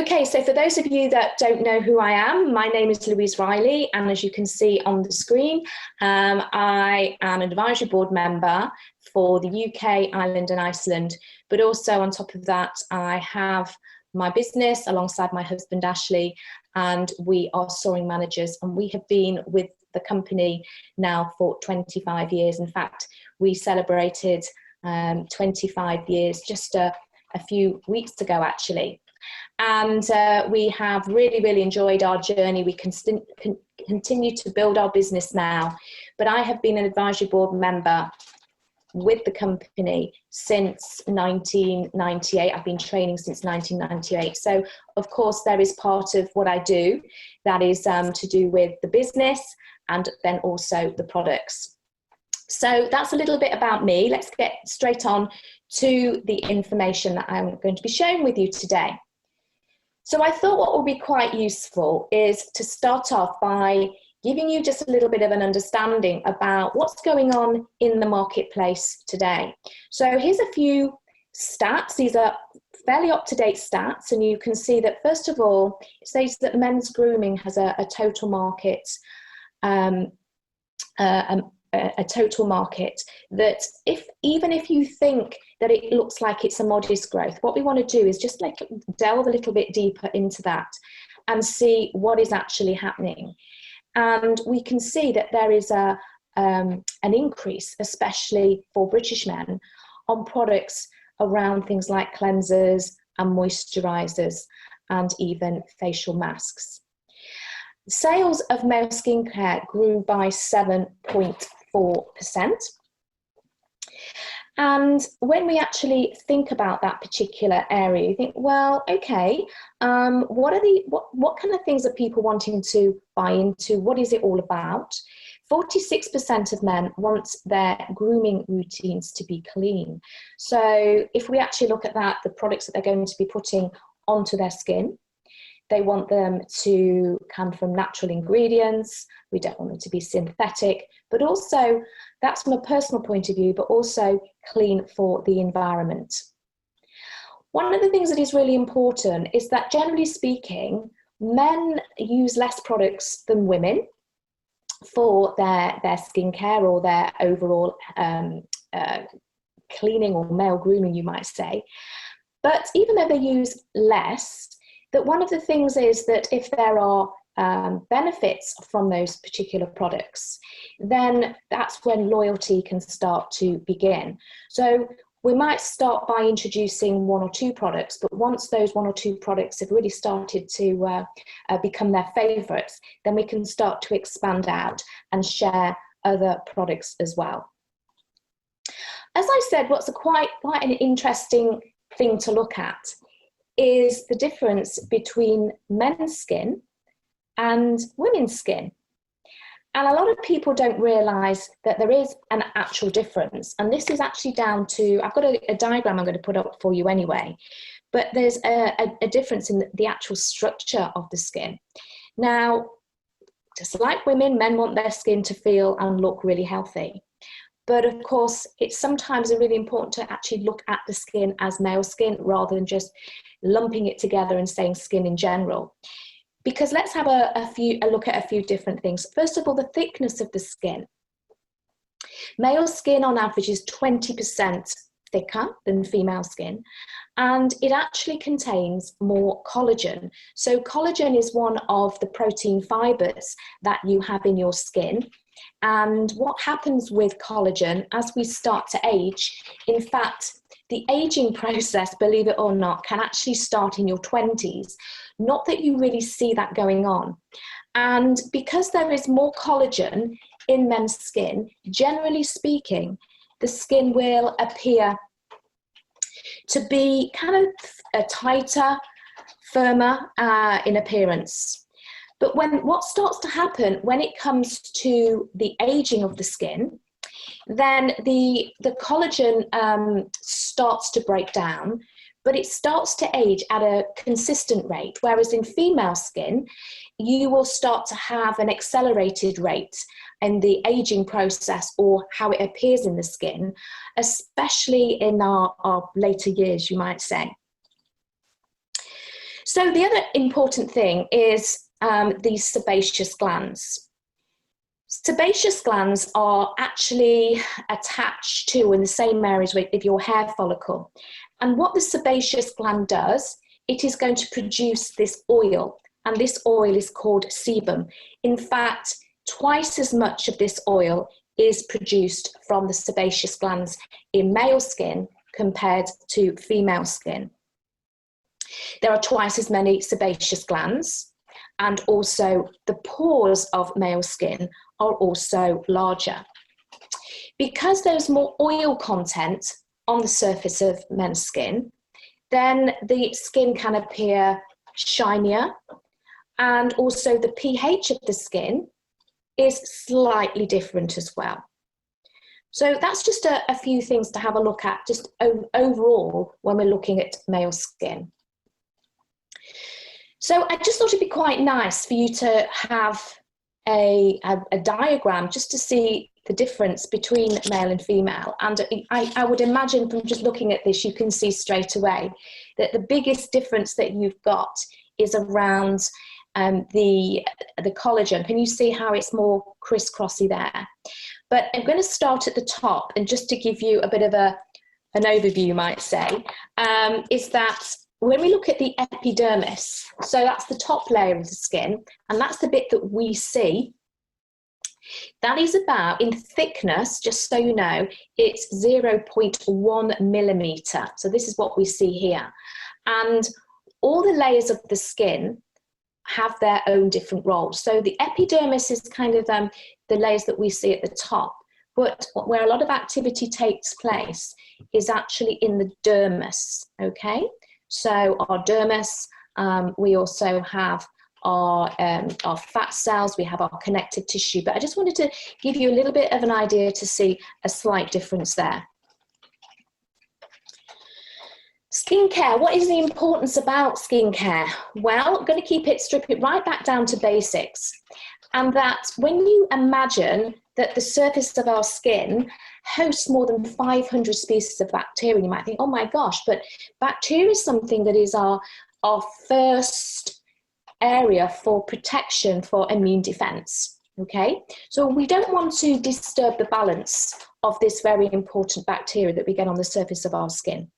Okay, so for those of you that don't know who I am, my name is Louise Riley, and as you can see on the screen, I am an advisory board member for the UK, Ireland and Iceland, but also on top of that, I have my business alongside my husband Ashley, and we are soaring managers, and we have been with the company now for 25 years. In fact, we celebrated 25 years just a few weeks ago, actually. And we have really enjoyed our journey. We continue to build our business now, but I have been an advisory board member with the company since 1998. I've been training since 1998. So of course there is part of what I do that is to do with the business and then also the products. So that's a little bit about me. Let's get straight on to the information that I'm going to be sharing with you today. So I thought what would be quite useful is to start off by giving you just a little bit of an understanding about what's going on in the marketplace today. So here's a few stats. These are fairly up-to-date stats, and you can see that first of all, it says that men's grooming has a total market, a total market that even if you think that it looks like it's a modest growth, what we want to do is just like delve a little bit deeper into that and see what is actually happening. And we can see that there is an increase, especially for British men, on products around things like cleansers and moisturisers and even facial masks. Sales of male skincare grew by 7.4%. And when we actually think about that particular area, you think, well, okay, what kind of things are people wanting to buy into? What is it all about? 46% of men want their grooming routines to be clean. So if we actually look at that, the products that they're going to be putting onto their skin, they want them to come from natural ingredients. We don't want them to be synthetic, but also that's from a personal point of view, but also clean for the environment. One of the things that is really important is that generally speaking, men use less products than women for their skincare or their overall cleaning or male grooming, you might say. But even though they use less, that one of the things is that if there are benefits from those particular products, then that's when loyalty can start to begin. So we might start by introducing one or two products, but once those one or two products have really started to become their favorites, then we can start to expand out and share other products as well. As I said, what's quite an interesting thing to look at is the difference between men's skin and women's skin. And a lot of people don't realise that there is an actual difference. And this is actually down to, I've got a diagram I'm going to put up for you anyway, but there's a difference in the actual structure of the skin. Now, just like women, men want their skin to feel and look really healthy. But of course, it's sometimes really important to actually look at the skin as male skin rather than just lumping it together and saying skin in general. Because let's have a look at a few different things. First of all, the thickness of the skin. Male skin on average is 20% thicker than female skin, and it actually contains more collagen. So collagen is one of the protein fibers that you have in your skin. And what happens with collagen as we start to age, in fact, the aging process, believe it or not, can actually start in your 20s. Not that you really see that going on. And because there is more collagen in men's skin, generally speaking, the skin will appear to be kind of tighter, firmer in appearance. But what starts to happen when it comes to the aging of the skin, then the collagen starts to break down, but it starts to age at a consistent rate. Whereas in female skin, you will start to have an accelerated rate in the aging process or how it appears in the skin, especially in our later years, you might say. So the other important thing is these sebaceous glands. Sebaceous glands are actually attached to in the same areas of your hair follicle. And what the sebaceous gland does, it is going to produce this oil, and this oil is called sebum. In fact, twice as much of this oil is produced from the sebaceous glands in male skin compared to female skin. There are twice as many sebaceous glands, and also the pores of male skin are also larger. Because there's more oil content on the surface of men's skin, then the skin can appear shinier, and also the pH of the skin is slightly different as well. So that's just a few things to have a look at just overall when we're looking at male skin. So I just thought it'd be quite nice for you to have a diagram just to see the difference between male and female. And I would imagine from just looking at this, you can see straight away that the biggest difference that you've got is around the collagen. Can you see how it's more crisscrossy there? But I'm going to start at the top, and just to give you a bit of an overview, you might say, is that when we look at the epidermis, so that's the top layer of the skin, and that's the bit that we see, that is about, in thickness, just so you know, it's 0.1 millimeter. So this is what we see here. And all the layers of the skin have their own different roles. So the epidermis is kind of the layers that we see at the top, but where a lot of activity takes place is actually in the dermis, okay? So our dermis, we also have our fat cells, we have our connective tissue, but I just wanted to give you a little bit of an idea to see a slight difference there. Skincare, what is the importance about skincare? Well, I'm going to strip it right back down to basics. And that when you imagine that the surface of our skin hosts more than 500 species of bacteria, you might think, oh my gosh, but bacteria is something that is our first area for protection for immune defense, okay? So we don't want to disturb the balance of this very important bacteria that we get on the surface of our skin.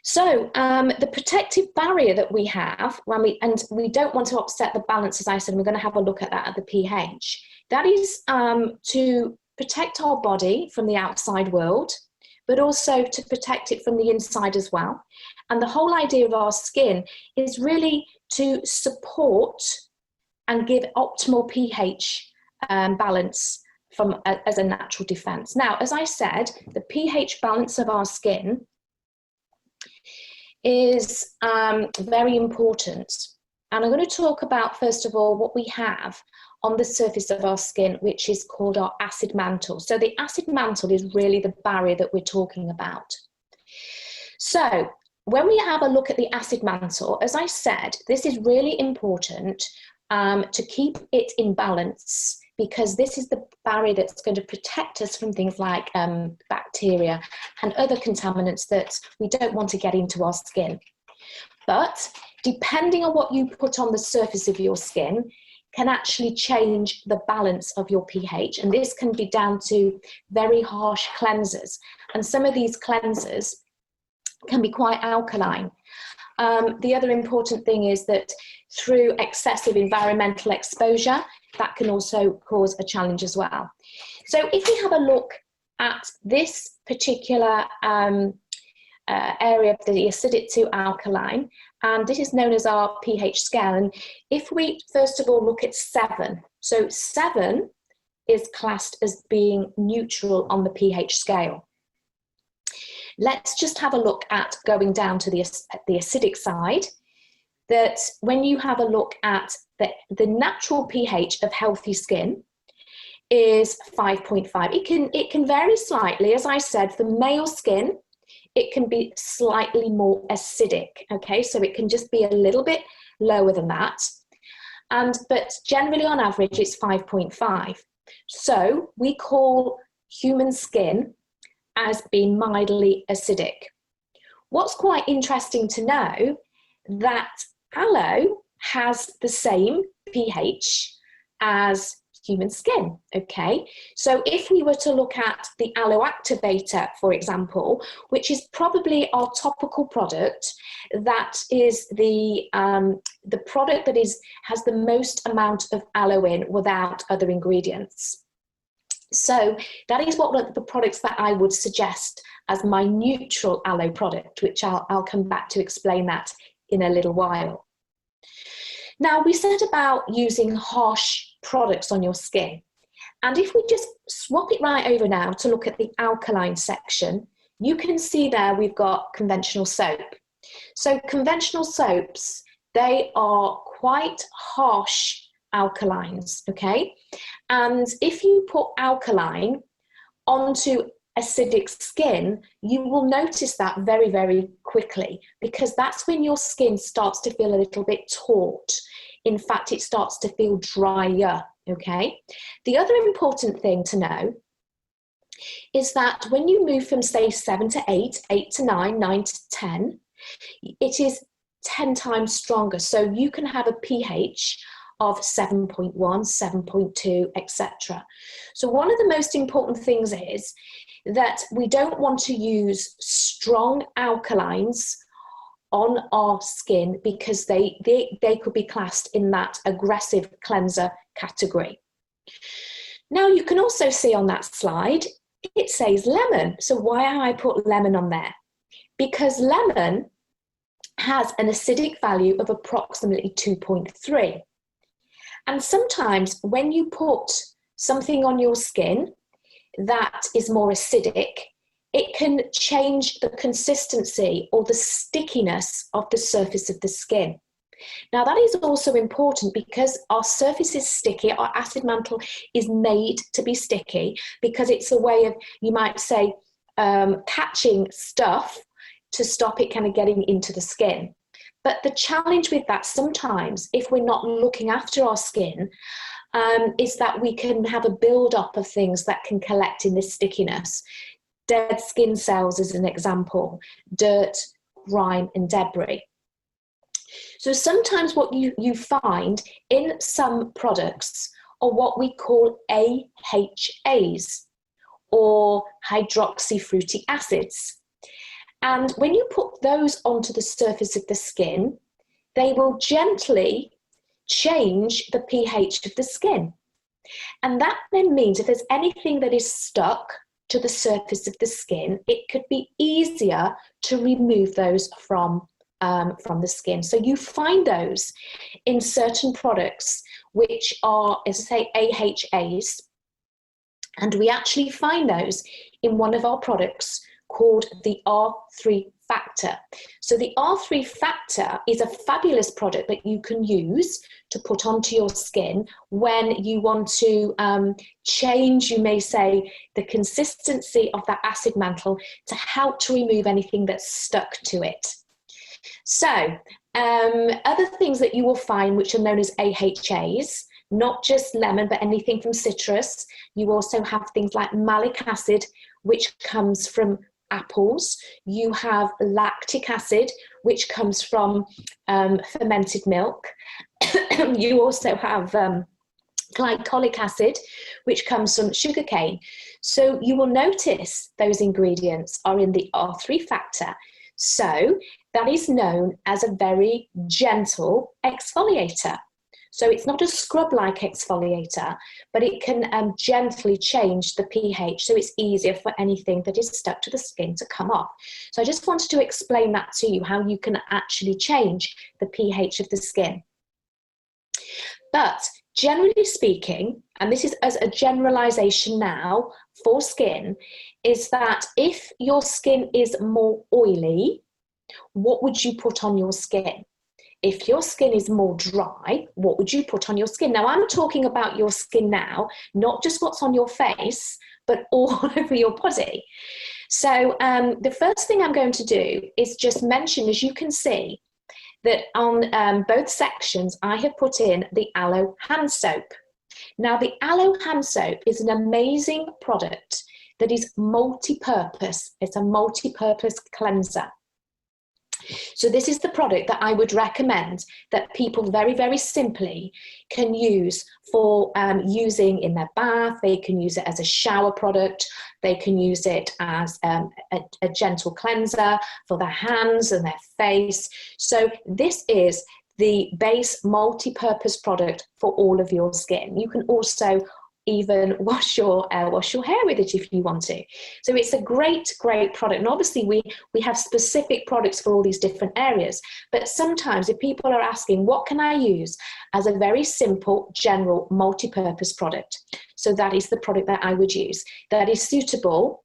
So the protective barrier that we have, and we don't want to upset the balance, as I said, and we're going to have a look at that at the pH. That is to protect our body from the outside world, but also to protect it from the inside as well. And the whole idea of our skin is really to support and give optimal pH balance as a natural defense. Now, as I said, the pH balance of our skin is very important. And I'm going to talk about, first of all, what we have on the surface of our skin, which is called our acid mantle. So the acid mantle is really the barrier that we're talking about. So when we have a look at the acid mantle, as I said, this is really important to keep it in balance, because this is the barrier that's going to protect us from things like bacteria and other contaminants that we don't want to get into our skin. But depending on what you put on the surface of your skin can actually change the balance of your pH, and this can be down to very harsh cleansers. And some of these cleansers can be quite alkaline. The other important thing is that through excessive environmental exposure, that can also cause a challenge as well. So if we have a look at this particular area of the acidic to alkaline, and this is known as our pH scale. And if we first of all look at 7, so 7 is classed as being neutral on the pH scale. Let's just have a look at going down to the acidic side, that when you have a look at the natural pH of healthy skin is 5.5. It can vary slightly. As I said, for male skin, it can be slightly more acidic, okay? So it can just be a little bit lower than that. But generally on average, it's 5.5. So we call human skin as being mildly acidic. What's quite interesting to know, that aloe has the same pH as human skin, okay? So if we were to look at the aloe activator, for example, which is probably our topical product, that is the product that has the most amount of aloe in without other ingredients. So that is one of the products that I would suggest as my neutral aloe product, which I'll come back to explain that in a little while. Now, we said about using harsh products on your skin. And if we just swap it right over now to look at the alkaline section, you can see there we've got conventional soap. So conventional soaps, they are quite harsh alkalines, okay? And if you put alkaline onto acidic skin, you will notice that very, very quickly, because that's when your skin starts to feel a little bit taut. In fact, it starts to feel drier, okay? The other important thing to know is that when you move from, say, 7 to 8, 8 to 9, 9 to 10, it is 10 times stronger. So you can have a pH of 7.1, 7.2, etc. So one of the most important things is that we don't want to use strong alkalines on our skin, because they could be classed in that aggressive cleanser category. Now, you can also see on that slide, it says lemon. So why have I put lemon on there? Because lemon has an acidic value of approximately 2.3. And sometimes when you put something on your skin that is more acidic, it can change the consistency or the stickiness of the surface of the skin. Now, that is also important because our surface is sticky, our acid mantle is made to be sticky because it's a way of, you might say, catching stuff to stop it kind of getting into the skin. But the challenge with that sometimes, if we're not looking after our skin, is that we can have a build-up of things that can collect in this stickiness. Dead skin cells is an example, dirt, grime, and debris. So sometimes what you find in some products are what we call AHAs, or hydroxyfruitic acids. And when you put those onto the surface of the skin, they will gently change the pH of the skin. And that then means if there's anything that is stuck to the surface of the skin, it could be easier to remove those from the skin. So you find those in certain products which are, as I say, AHAs, and we actually find those in one of our products called the R3 factor. So the R3 factor is a fabulous product that you can use to put onto your skin when you want to change, you may say, the consistency of that acid mantle to help to remove anything that's stuck to it. So other things that you will find which are known as AHAs, not just lemon, but anything from citrus. You also have things like malic acid, which comes from apples. You have lactic acid, which comes from fermented milk. You also have glycolic acid, which comes from sugarcane. So you will notice those ingredients are in the R3 factor. So that is known as a very gentle exfoliator. So it's not a scrub-like exfoliator, but it can gently change the pH, so it's easier for anything that is stuck to the skin to come off. So I just wanted to explain that to you, how you can actually change the pH of the skin. But generally speaking, and this is as a generalization now for skin, is that if your skin is more oily, what would you put on your skin? If your skin is more dry, what would you put on your skin? Now, I'm talking about your skin now, not just what's on your face, but all over your body. So the first thing I'm going to do is just mention, as you can see, that on both sections, I have put in the aloe hand soap. Now, the aloe hand soap is an amazing product that is multi-purpose. It's a multi-purpose cleanser. So this is the product that I would recommend that people very, very simply can use for using in their bath. They can use it as a shower product. They can use it as a gentle cleanser for their hands and their face. So this is the base multi-purpose product for all of your skin. You can also even wash your hair with it if you want to. So it's a great product. And obviously we have specific products for all these different areas. But sometimes if people are asking, what can I use as a very simple, general, multi-purpose product? So that is the product that I would use. That is suitable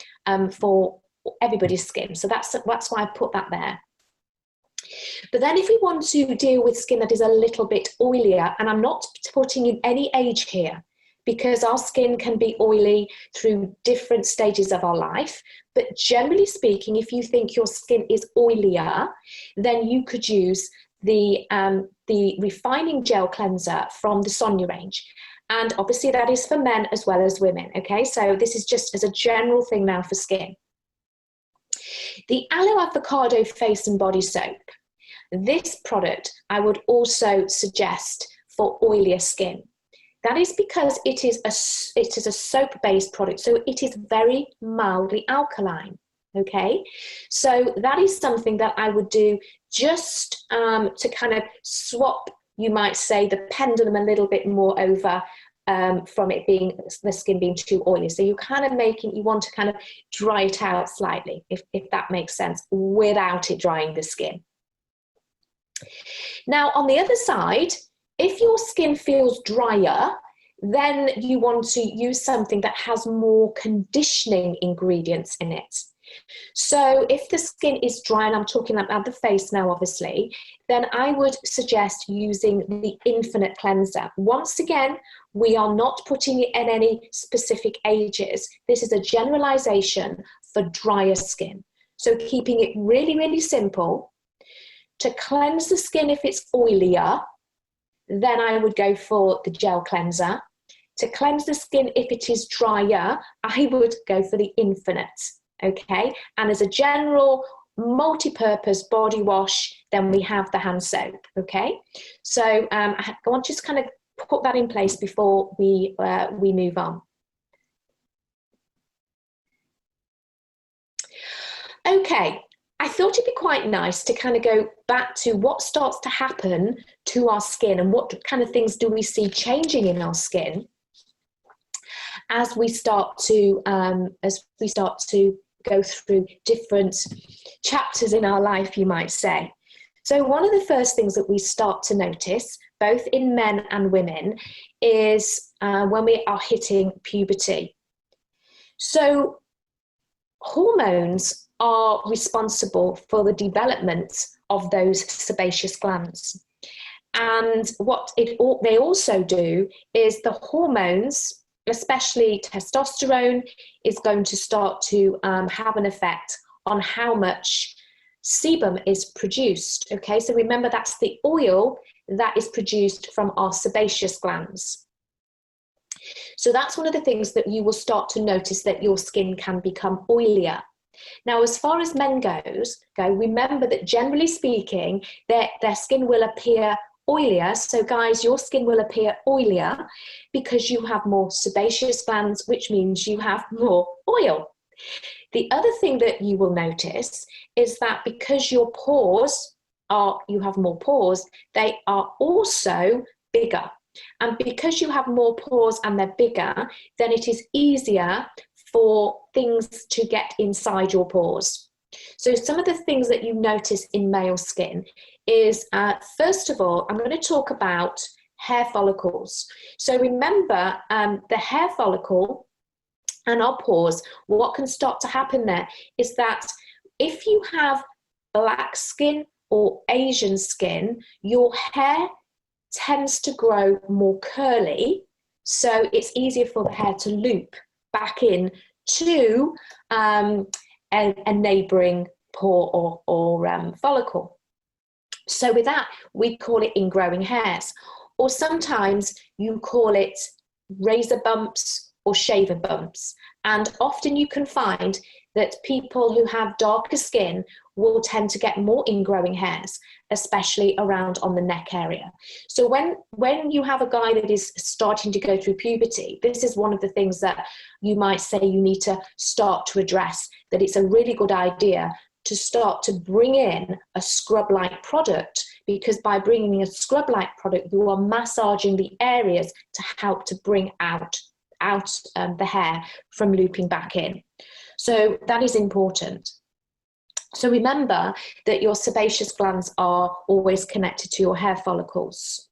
for everybody's skin. So that's why I put that there. But then if we want to deal with skin that is a little bit oilier, and I'm not putting in any age here, because our skin can be oily through different stages of our life. But generally speaking, if you think your skin is oilier, then you could use the refining gel cleanser from the Sonia range. And obviously that is for men as well as women, okay? So this is just as a general thing now for skin. The Aloe Avocado Face and Body Soap. This product I would also suggest for oilier skin. That is because it is a soap-based product, so it is very mildly alkaline, okay? So that is something that I would do just to kind of swap, you might say, the pendulum a little bit more over from it being, the skin being too oily. So you kind of you want to kind of dry it out slightly, if that makes sense, without it drying the skin. Now, on the other side, if your skin feels drier, then you want to use something that has more conditioning ingredients in it. So if the skin is dry, and I'm talking about the face now, obviously, then I would suggest using the Infinite Cleanser. Once again, we are not putting it in any specific ages. This is a generalization for drier skin. So keeping it really, really simple. To cleanse the skin if it's oilier, then I would go for the gel cleanser. To cleanse the skin if it is drier, I would go for the Infinite, okay? And as a general multi-purpose body wash, then we have the hand soap, okay? So I want to just kind of put that in place before we move on. Okay. I thought it'd be quite nice to kind of go back to what starts to happen to our skin and what kind of things do we see changing in our skin as we start to go through different chapters in our life, you might say. So one of the first things that we start to notice, both in men and women, is when we are hitting puberty. So hormones are responsible for the development of those sebaceous glands. And what they also do is the hormones, especially testosterone, is going to start to have an effect on how much sebum is produced. Okay, so remember that's the oil that is produced from our sebaceous glands. So that's one of the things that you will start to notice, that your skin can become oilier. Now, as far as men go, remember that generally speaking, their skin will appear oilier. So guys, your skin will appear oilier because you have more sebaceous glands, which means you have more oil. The other thing that you will notice is that because your pores you have more pores, they are also bigger. And because you have more pores and they're bigger, then it is easier for things to get inside your pores. So some of the things that you notice in male skin is, first of all, I'm going to talk about hair follicles. So remember, the hair follicle and our pores, what can start to happen there is that if you have black skin or Asian skin, your hair tends to grow more curly, so it's easier for the hair to loop back in to a neighbouring pore or follicle. So with that, we call it ingrowing hairs, or sometimes you call it razor bumps or shaver bumps. And often you can find that people who have darker skin will tend to get more ingrowing hairs, especially around on the neck area. So when you have a guy that is starting to go through puberty, this is one of the things that you might say you need to start to address, that it's a really good idea to start to bring in a scrub-like product, because by bringing in a scrub-like product, you are massaging the areas to help to bring out the hair from looping back in. So that is important. So remember that your sebaceous glands are always connected to your hair follicles.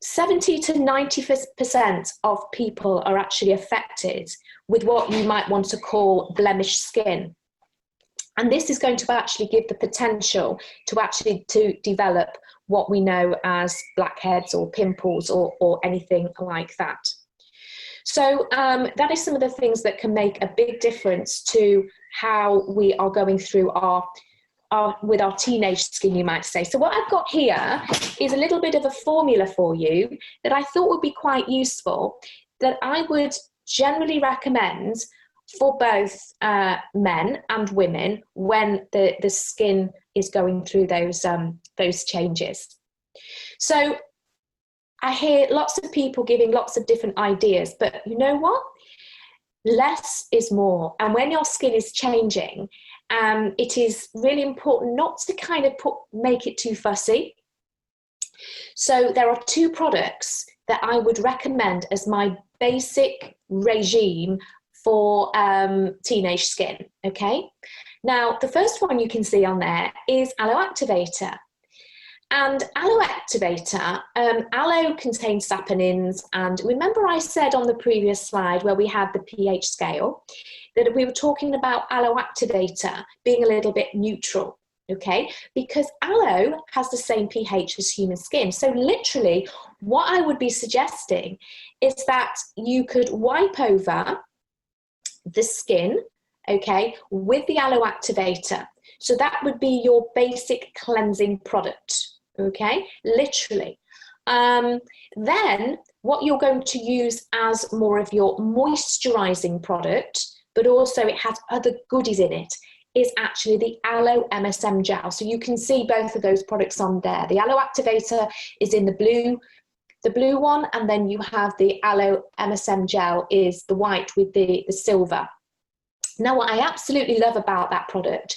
70 to 90% of people are actually affected with what you might want to call blemish skin. And this is going to actually give the potential to develop what we know as blackheads or pimples or anything like that. So that is some of the things that can make a big difference to how we are going through with our teenage skin, you might say. So what I've got here is a little bit of a formula for you that I thought would be quite useful, that I would generally recommend for both men and women when the skin is going through those changes. So I hear lots of people giving lots of different ideas, but you know what? Less is more. And when your skin is changing, it is really important not to kind of make it too fussy. So there are 2 products that I would recommend as my basic regime for teenage skin, okay? Now, the first one you can see on there is Aloe Activator. And Aloe Activator, aloe contains saponins, and remember I said on the previous slide where we had the pH scale, that we were talking about Aloe Activator being a little bit neutral, okay? Because aloe has the same pH as human skin. So literally, what I would be suggesting is that you could wipe over the skin, okay, with the Aloe Activator. So that would be your basic cleansing product, okay, literally. Then what you're going to use as more of your moisturizing product, but also it has other goodies in it, is actually the Aloe MSM gel. So you can see both of those products on there. The Aloe Activator is in the blue one, and then you have the Aloe MSM gel is the white with the silver. Now, what I absolutely love about that product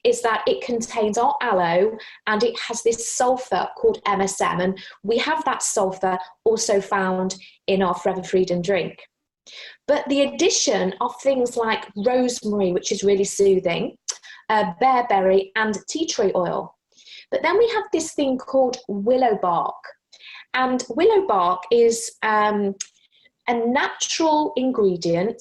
is that it contains our aloe and it has this sulfur called MSM, and we have that sulfur also found in our Forever Freedom drink. But the addition of things like rosemary, which is really soothing, bearberry and tea tree oil. But then we have this thing called willow bark. And willow bark is a natural ingredient,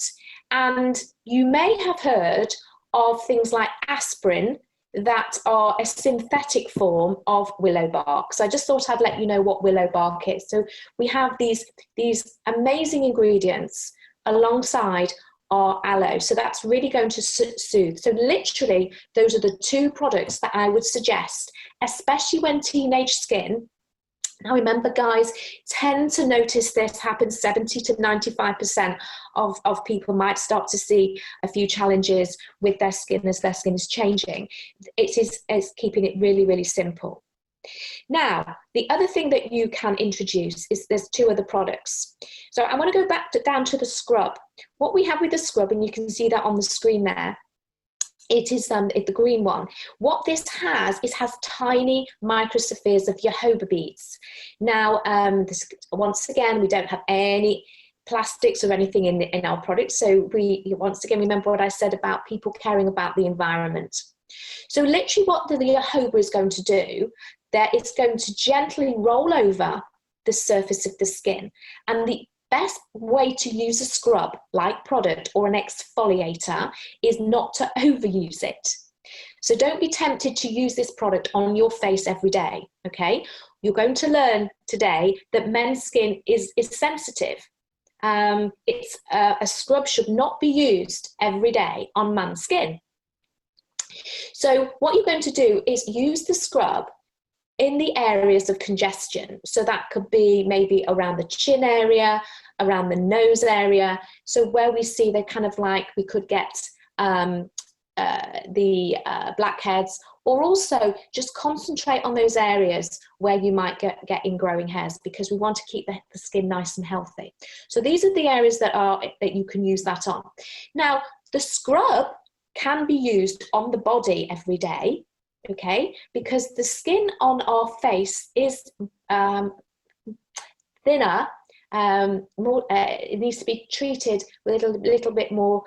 and you may have heard of things like aspirin that are a synthetic form of willow bark. So I just thought I'd let you know what willow bark is. So we have these amazing ingredients alongside our aloe. So that's really going to soothe. So literally, those are the 2 products that I would suggest, especially when teenage skin. Now remember, guys, tend to notice this happens 70 to 95% of people might start to see a few challenges with their skin as their skin is changing. It's keeping it really, really simple. Now, the other thing that you can introduce is there's 2 other products. So I want to go down to the scrub. What we have with the scrub, and you can see that on the screen there, it is the green one. What this has tiny microspheres of jojoba beads. Now, once again, we don't have any plastics or anything in our products. So we, once again, remember what I said about people caring about the environment. So literally what the jojoba is going to do, that it's going to gently roll over the surface of the skin. And the best way to use a scrub-like product or an exfoliator is not to overuse it. So don't be tempted to use this product on your face every day, okay? You're going to learn today that men's skin is sensitive. A scrub should not be used every day on man's skin. So what you're going to do is use the scrub in the areas of congestion. So that could be maybe around the chin area, around the nose area. So where we see they're kind of like, we could get blackheads, or also just concentrate on those areas where you might get ingrowing hairs, because we want to keep the skin nice and healthy. So these are the areas that you can use that on. Now, the scrub can be used on the body every day, okay, because the skin on our face is thinner. It needs to be treated with a little bit more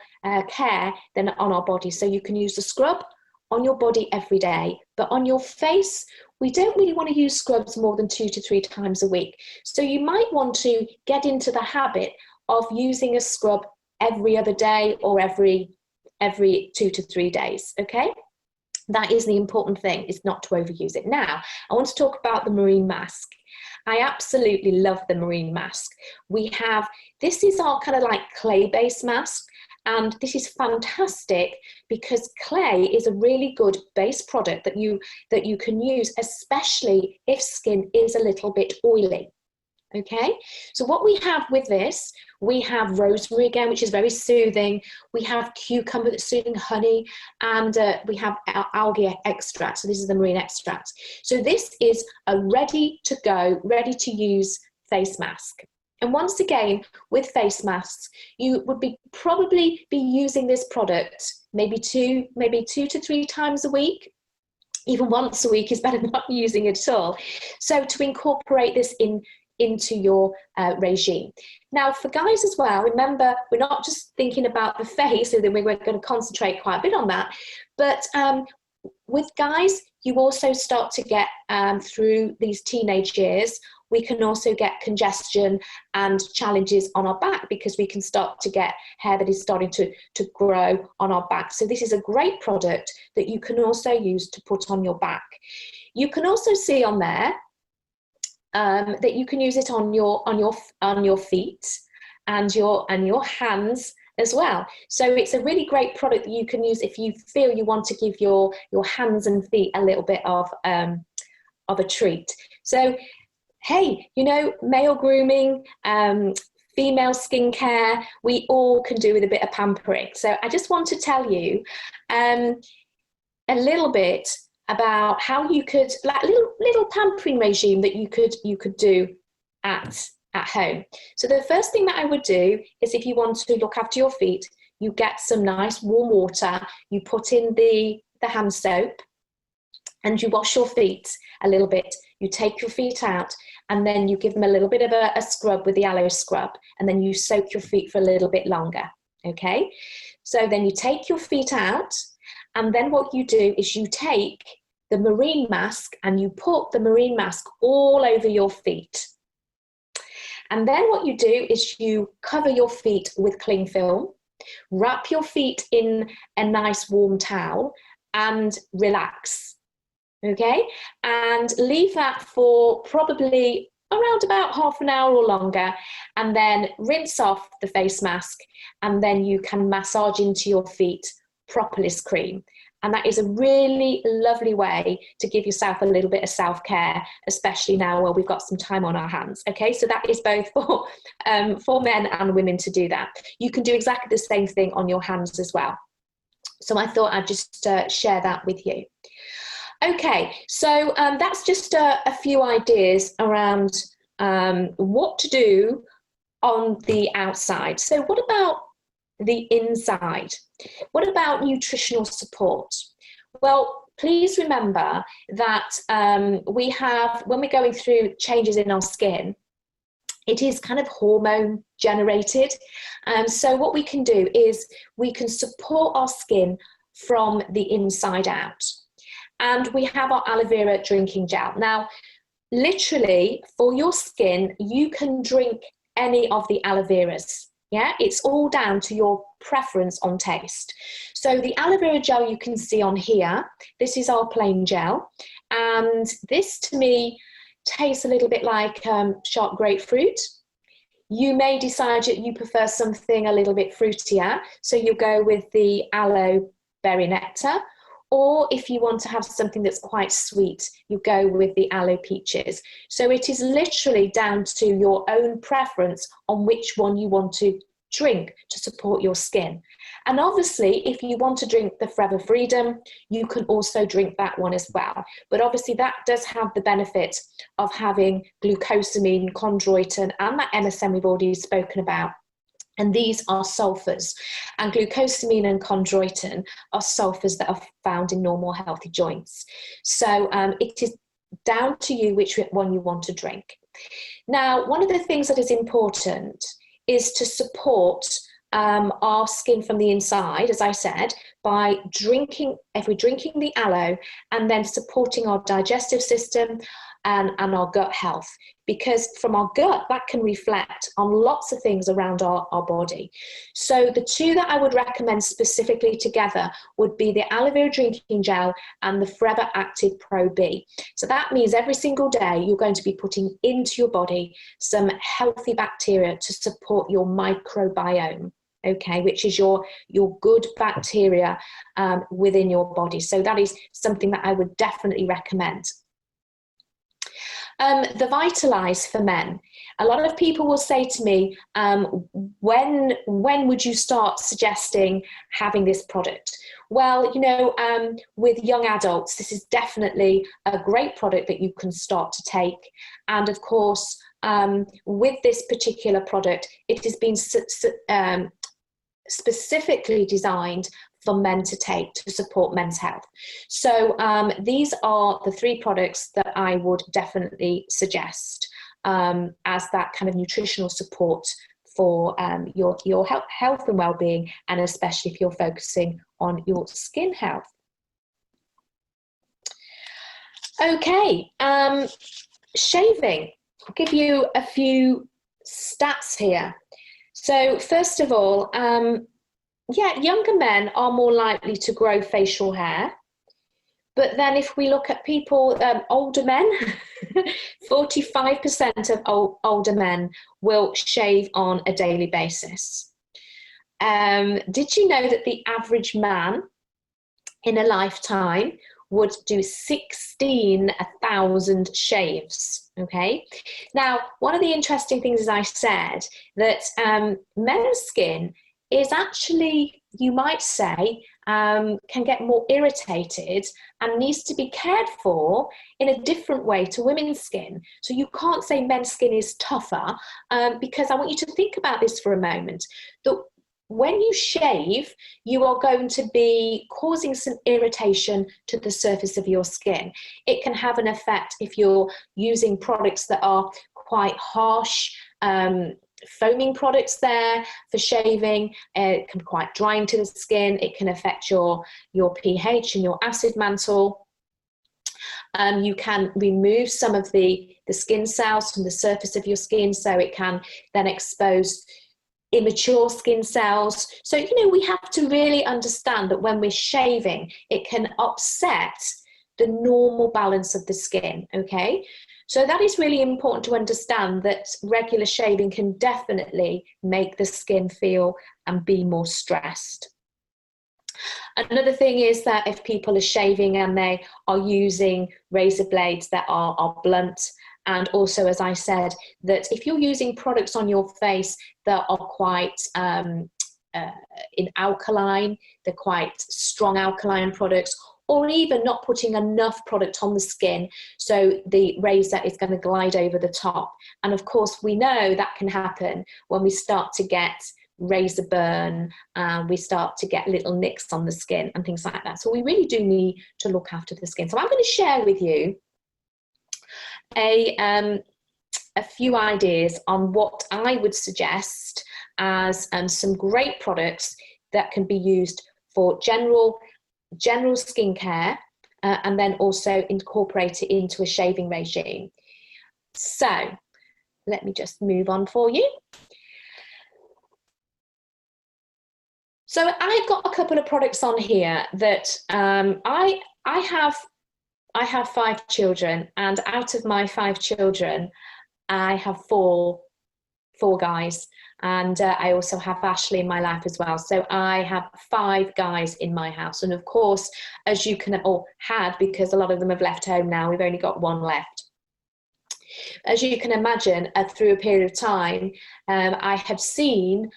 care than on our body. So you can use the scrub on your body every day, but on your face, we don't really want to use scrubs more than 2 to 3 times a week. So you might want to get into the habit of using a scrub every other day, or every 2 to 3 days, okay? That is the important thing, is not to overuse it. Now, I want to talk about the marine mask. I absolutely love the marine mask. This is our kind of like clay-based mask, and this is fantastic because clay is a really good base product that you can use, especially if skin is a little bit oily. Okay, so what we have with this, we have rosemary again, which is very soothing. We have cucumber that's soothing, honey, and we have algae extract. So this is the marine extract. So this is a ready to go, ready to use face mask. And once again, with face masks, you would probably be using this product maybe two to 3 times a week. Even once a week is better than not using it at all. So to incorporate this into your regime. Now, for guys as well, remember, we're not just thinking about the face, so then we're going to concentrate quite a bit on that. But with guys, you also start to get, through these teenage years, we can also get congestion and challenges on our back, because we can start to get hair that is starting to grow on our back. So this is a great product that you can also use to put on your back. You can also see on there that you can use it on your feet and your hands as well. So it's a really great product that you can use if you feel you want to give your hands and feet a little bit of a treat. So hey, male grooming, female skincare, we all can do with a bit of pampering. So I just want to tell you a little bit about how you could, like, little pampering regime that you could do at home. So the first thing that I would do is, if you want to look after your feet, you get some nice warm water, you put in the hand soap, and you wash your feet a little bit. You take your feet out, and then you give them a little bit of a scrub with the aloe scrub, and then you soak your feet for a little bit longer, okay? So then you take your feet out, and then what you do is you take the marine mask and you put the marine mask all over your feet. And then what you do is you cover your feet with cling film, wrap your feet in a nice warm towel, and relax, okay? And leave that for probably around about half an hour or longer, and then rinse off the face mask, and then you can massage into your feet propolis cream. And that is a really lovely way to give yourself a little bit of self-care, especially now where we've got some time on our hands. Okay, so that is both for men and women to do that. You can do exactly the same thing on your hands as well. So I thought I'd just share that with you. Okay, so that's just a few ideas around what to do on the outside. So what about the inside? What about nutritional support? Well, please remember that when we're going through changes in our skin, it is kind of hormone generated. So what we can do is we can support our skin from the inside out. And we have our aloe vera drinking gel. Now, literally, for your skin, you can drink any of the aloe veras. Yeah, it's all down to your preference on taste. So the aloe vera gel you can see on here, this is our plain gel. And this, to me, tastes a little bit like sharp grapefruit. You may decide that you prefer something a little bit fruitier, so you'll go with the aloe berry nectar. Or if you want to have something that's quite sweet, you go with the aloe peaches. So it is literally down to your own preference on which one you want to drink to support your skin. And obviously, if you want to drink the Forever Freedom, you can also drink that one as well. But obviously that does have the benefit of having glucosamine, chondroitin, and that MSM we've already spoken about. And these are sulfurs. And glucosamine and chondroitin are sulfurs that are found in normal healthy joints. So it is down to you which one you want to drink. Now, one of the things that is important is to support our skin from the inside, as I said, by drinking the aloe and then supporting our digestive system and our gut health, because from our gut that can reflect on lots of things around our body. So the two that I would recommend specifically together would be the aloe vera drinking gel and the Forever Active Pro B. So that means every single day you're going to be putting into your body some healthy bacteria to support your microbiome, okay, which is your good bacteria within your body. So that is something that I would definitely recommend. The Vitalize for men. A lot of people will say to me, when would you start suggesting having this product? Well, you know, with young adults, this is definitely a great product that you can start to take. And of course, with this particular product, it has been specifically designed for men to take to support men's health. So these are the three products that I would definitely suggest as that kind of nutritional support for your health and well-being, and especially if you're focusing on your skin health. Okay, shaving. I'll give you a few stats here. So first of all, yeah, younger men are more likely to grow facial hair. But then if we look at people, older men, 45% of older men will shave on a daily basis. Did you know that the average man in a lifetime would do 16,000 shaves? Okay. Now, one of the interesting things is I said that men's skin is actually, you might say, can get more irritated and needs to be cared for in a different way to women's skin. So you can't say men's skin is tougher, because I want you to think about this for a moment. That when you shave, you are going to be causing some irritation to the surface of your skin. It can have an effect if you're using products that are quite harsh, foaming products there for shaving. It can be quite drying to the skin. It can affect your pH and your acid mantle. You can remove some of the skin cells from the surface of your skin, so it can then expose immature skin cells. So, you know, we have to really understand that when we're shaving, it can upset the normal balance of the skin, okay? So that is really important to understand, that regular shaving can definitely make the skin feel and be more stressed. Another thing is that if people are shaving and they are using razor blades that are blunt, and also, as I said, that if you're using products on your face that are quite in alkaline, they're quite strong alkaline products, or even not putting enough product on the skin, so the razor is going to glide over the top. And of course, we know that can happen when we start to get razor burn, we start to get little nicks on the skin and things like that. So we really do need to look after the skin. So I'm going to share with you a few ideas on what I would suggest as some great products that can be used for general skincare, and then also incorporate it into a shaving regime. So let me just move on for you. So I've got a couple of products on here that I have 5 children, and out of my 5 children, I have four guys, and I also have Ashley in my life as well. So I have 5 guys in my house, and of course, as you can, or had, because a lot of them have left home now, we've only got 1 left. As you can imagine, through a period of time, I have seen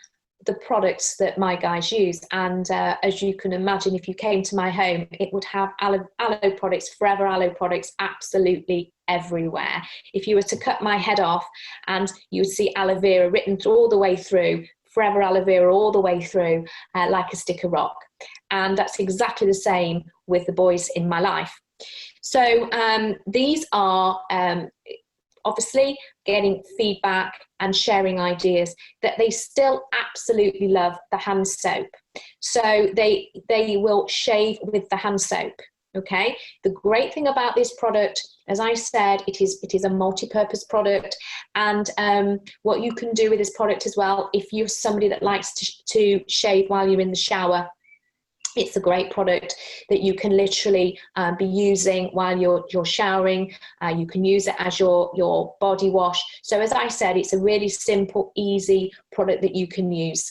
the products that my guys use. And as you can imagine, if you came to my home, it would have aloe products, forever aloe products, absolutely everywhere. If you were to cut my head off, and you would see aloe vera written all the way through, forever aloe vera all the way through, like a stick of rock. And that's exactly the same with the boys in my life. So these are obviously getting feedback and sharing ideas, that they still absolutely love the hand soap. So they will shave with the hand soap. Okay. The great thing about this product, as I said, it is a multi-purpose product. And what you can do with this product as well, if you're somebody that likes to shave while you're in the shower, it's a great product that you can literally be using while you're showering. You can use it as your body wash. So as I said, it's a really simple, easy product that you can use.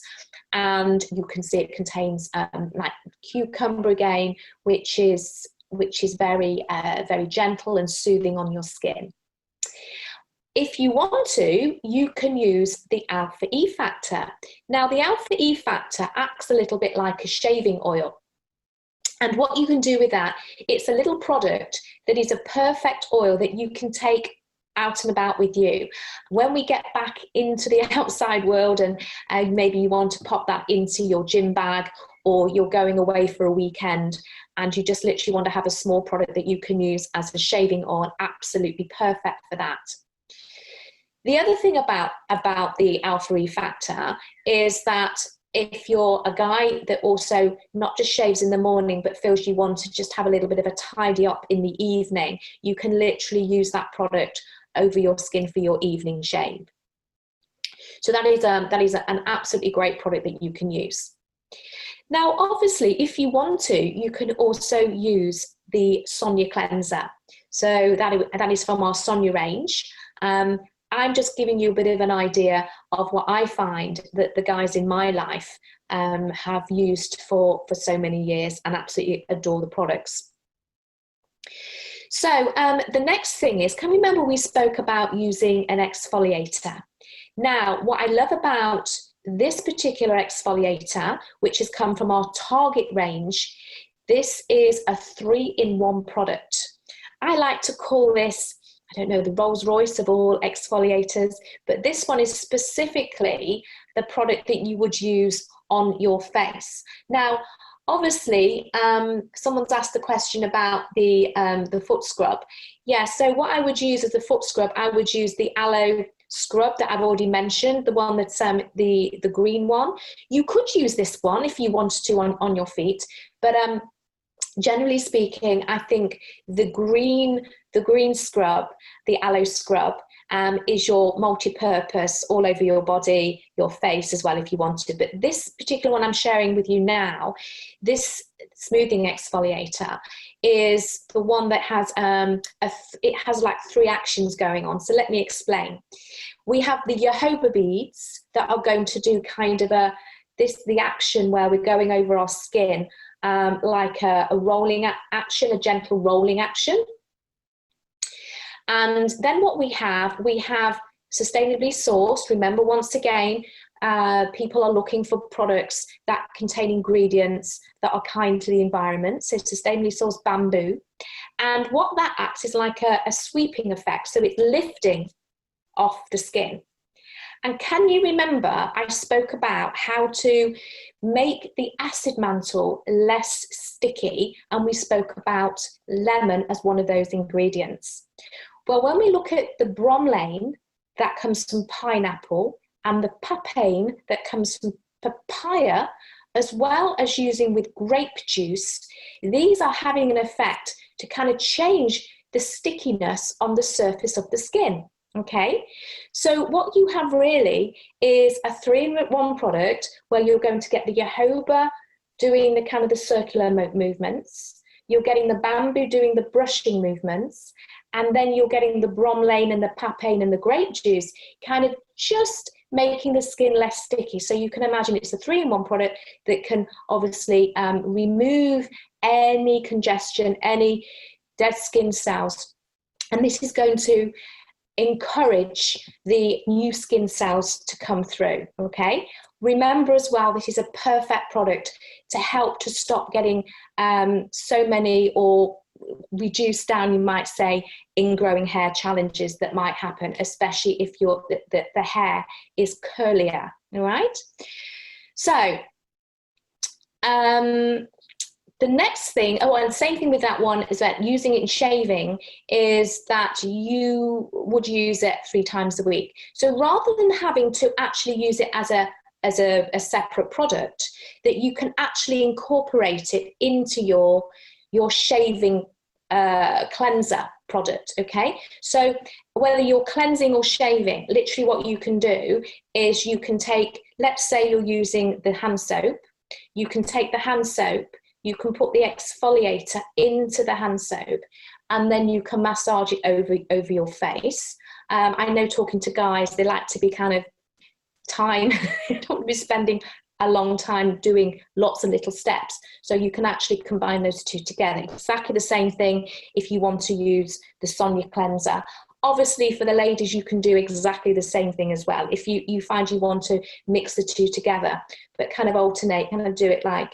And you can see it contains like cucumber again, which is very, very gentle and soothing on your skin. If you want to, you can use the alpha E factor. Now, the alpha E factor acts a little bit like a shaving oil. And what you can do with that, it's a little product that is a perfect oil that you can take out and about with you. When we get back into the outside world, and maybe you want to pop that into your gym bag, or you're going away for a weekend and you just literally want to have a small product that you can use as a shaving oil, absolutely perfect for that. The other thing about the alpha E factor is that if you're a guy that also not just shaves in the morning, but feels you want to just have a little bit of a tidy up in the evening, you can literally use that product over your skin for your evening shave. So that is an absolutely great product that you can use. Now, obviously, if you want to, you can also use the Sonia cleanser. So that is from our Sonia range. I'm just giving you a bit of an idea of what I find that the guys in my life have used for so many years and absolutely adore the products. So the next thing is, can you remember we spoke about using an exfoliator? Now, what I love about this particular exfoliator, which has come from our Target range, this is a 3-in-1 product. I like to call this, I don't know, the Rolls Royce of all exfoliators, but this one is specifically the product that you would use on your face. Now, obviously, someone's asked the question about the foot scrub. Yeah, so what I would use as a foot scrub, I would use the aloe scrub that I've already mentioned, the one that's the green one. You could use this one if you wanted to on your feet, but generally speaking, I think the green scrub, the aloe scrub, is your multi-purpose all over your body, your face as well if you wanted. But this particular one I'm sharing with you now, this smoothing exfoliator, is the one that has it has like 3 actions going on. So let me explain. We have the jojoba beads that are going to do kind of the action where we're going over our skin, like a rolling action, a gentle rolling action. And then what we have sustainably sourced. Remember, once again, people are looking for products that contain ingredients that are kind to the environment. So sustainably sourced bamboo. And what that acts is like a sweeping effect. So it's lifting off the skin. And can you remember I spoke about how to make the acid mantle less sticky, and we spoke about lemon as one of those ingredients. Well, when we look at the bromelain that comes from pineapple and the papain that comes from papaya, as well as using with grape juice, these are having an effect to kind of change the stickiness on the surface of the skin. Okay, so what you have really is a 3-in-1 product where you're going to get the jojoba doing the kind of the circular movements, you're getting the bamboo doing the brushing movements, and then you're getting the bromelain and the papain and the grape juice kind of just making the skin less sticky. So you can imagine it's a 3-in-1 product that can obviously remove any congestion, any dead skin cells, and this is going to encourage the new skin cells to come through. Okay, Remember as well, this is a perfect product to help to stop getting so many, or reduce down, you might say, ingrowing hair challenges that might happen, especially if the hair is curlier. All right. So the next thing, and same thing with that one, is that using it in shaving is that you would use it 3 times a week. So rather than having to actually use it as a separate product, that you can actually incorporate it into your shaving cleanser product. Okay, so whether you're cleansing or shaving, literally what you can do is you can take, let's say you're using the hand soap, you can take the hand soap, you can put the exfoliator into the hand soap, and then you can massage it over your face. I know, talking to guys, they like to be kind of they don't want to be spending a long time doing lots of little steps. So you can actually combine those two together. Exactly the same thing if you want to use the Sonia cleanser. Obviously, for the ladies, you can do exactly the same thing as well. If you find you want to mix the two together, but kind of alternate, kind of do it like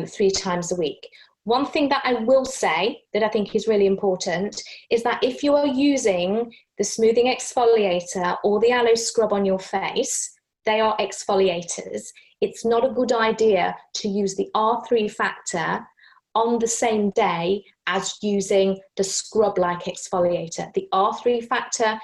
3 times a week. One thing that I will say that I think is really important is that if you are using the smoothing exfoliator or the aloe scrub on your face, they are exfoliators. It's not a good idea to use the R3 factor on the same day as using the scrub-like exfoliator. The R3 factor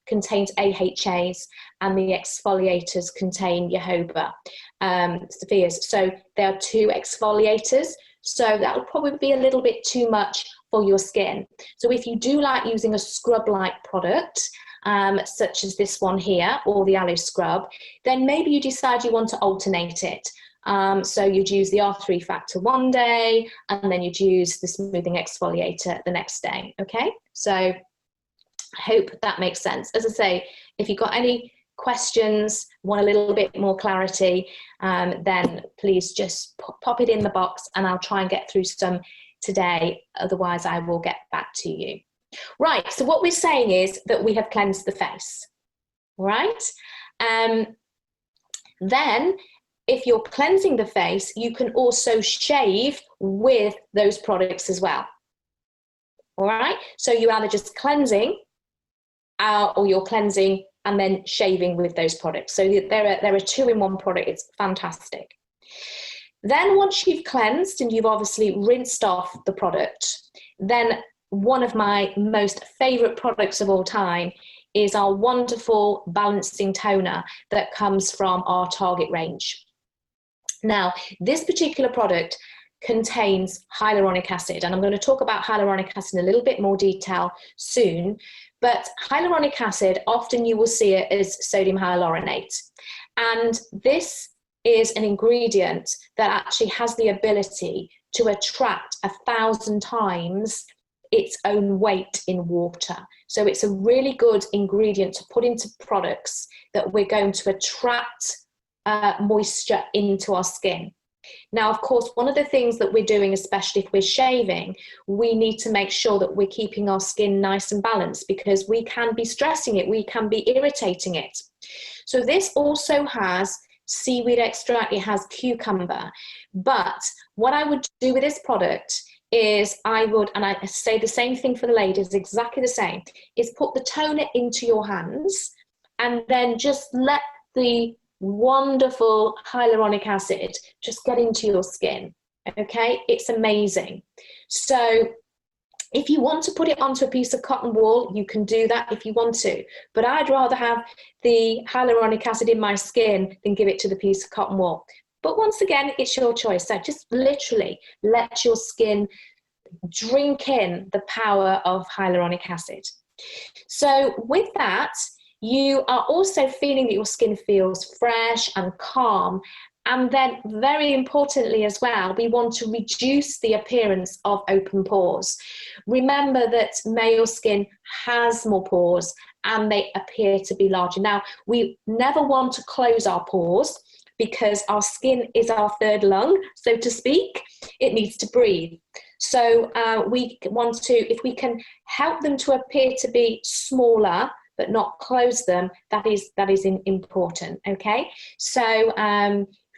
contains AHAs and the exfoliators contain jojoba, staphylos. So there are 2 exfoliators. So that would probably be a little bit too much for your skin. So if you do like using a scrub-like product, such as this one here, or the aloe scrub, then maybe you decide you want to alternate it. So you'd use the R3 factor one day, and then you'd use the smoothing exfoliator the next day. Okay, so I hope that makes sense. As I say, if you've got any questions, want a little bit more clarity, then please just pop it in the box and I'll try and get through some today. Otherwise, I will get back to you. Right, so what we're saying is that we have cleansed the face, right? Then, if you're cleansing the face, you can also shave with those products as well. All right, so you're either just cleansing or you're cleansing and then shaving with those products. So there are 2-in-1 product. It's fantastic. Then once you've cleansed and you've obviously rinsed off the product, then one of my most favorite products of all time is our wonderful balancing toner that comes from our Target range. Now, this particular product contains hyaluronic acid, and I'm going to talk about hyaluronic acid in a little bit more detail soon, but hyaluronic acid, often you will see it as sodium hyaluronate. And this is an ingredient that actually has the ability to attract 1,000 times its own weight in water. So it's a really good ingredient to put into products that we're going to attract moisture into our skin. Now, of course, one of the things that we're doing, especially if we're shaving, we need to make sure that we're keeping our skin nice and balanced, because we can be stressing it, we can be irritating it. So this also has seaweed extract, it has cucumber. But what I would do with this product is I would, and I say the same thing for the ladies, exactly the same, is put the toner into your hands and then just let the wonderful hyaluronic acid just get into your skin. Okay, it's amazing. So if you want to put it onto a piece of cotton wool, you can do that if you want to, but I'd rather have the hyaluronic acid in my skin than give it to the piece of cotton wool. But once again, it's your choice. So just literally let your skin drink in the power of hyaluronic acid. So with that, you are also feeling that your skin feels fresh and calm. And then very importantly as well, we want to reduce the appearance of open pores. Remember that male skin has more pores and they appear to be larger. Now, we never want to close our pores because our skin is our third lung, so to speak. It needs to breathe. So we want to, if we can help them to appear to be smaller, but not close them, that is important, okay? So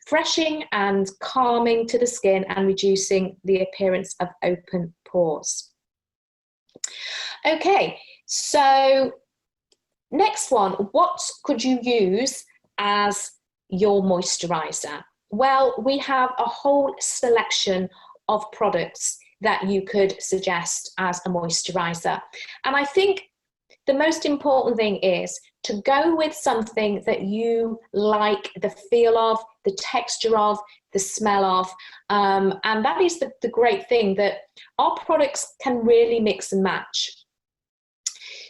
freshing and calming to the skin and reducing the appearance of open pores. Okay, so next one, what could you use as your moisturizer? Well, we have a whole selection of products that you could suggest as a moisturizer. And I think the most important thing is to go with something that you like the feel of, the texture of, the smell of. And that is the great thing, that our products can really mix and match.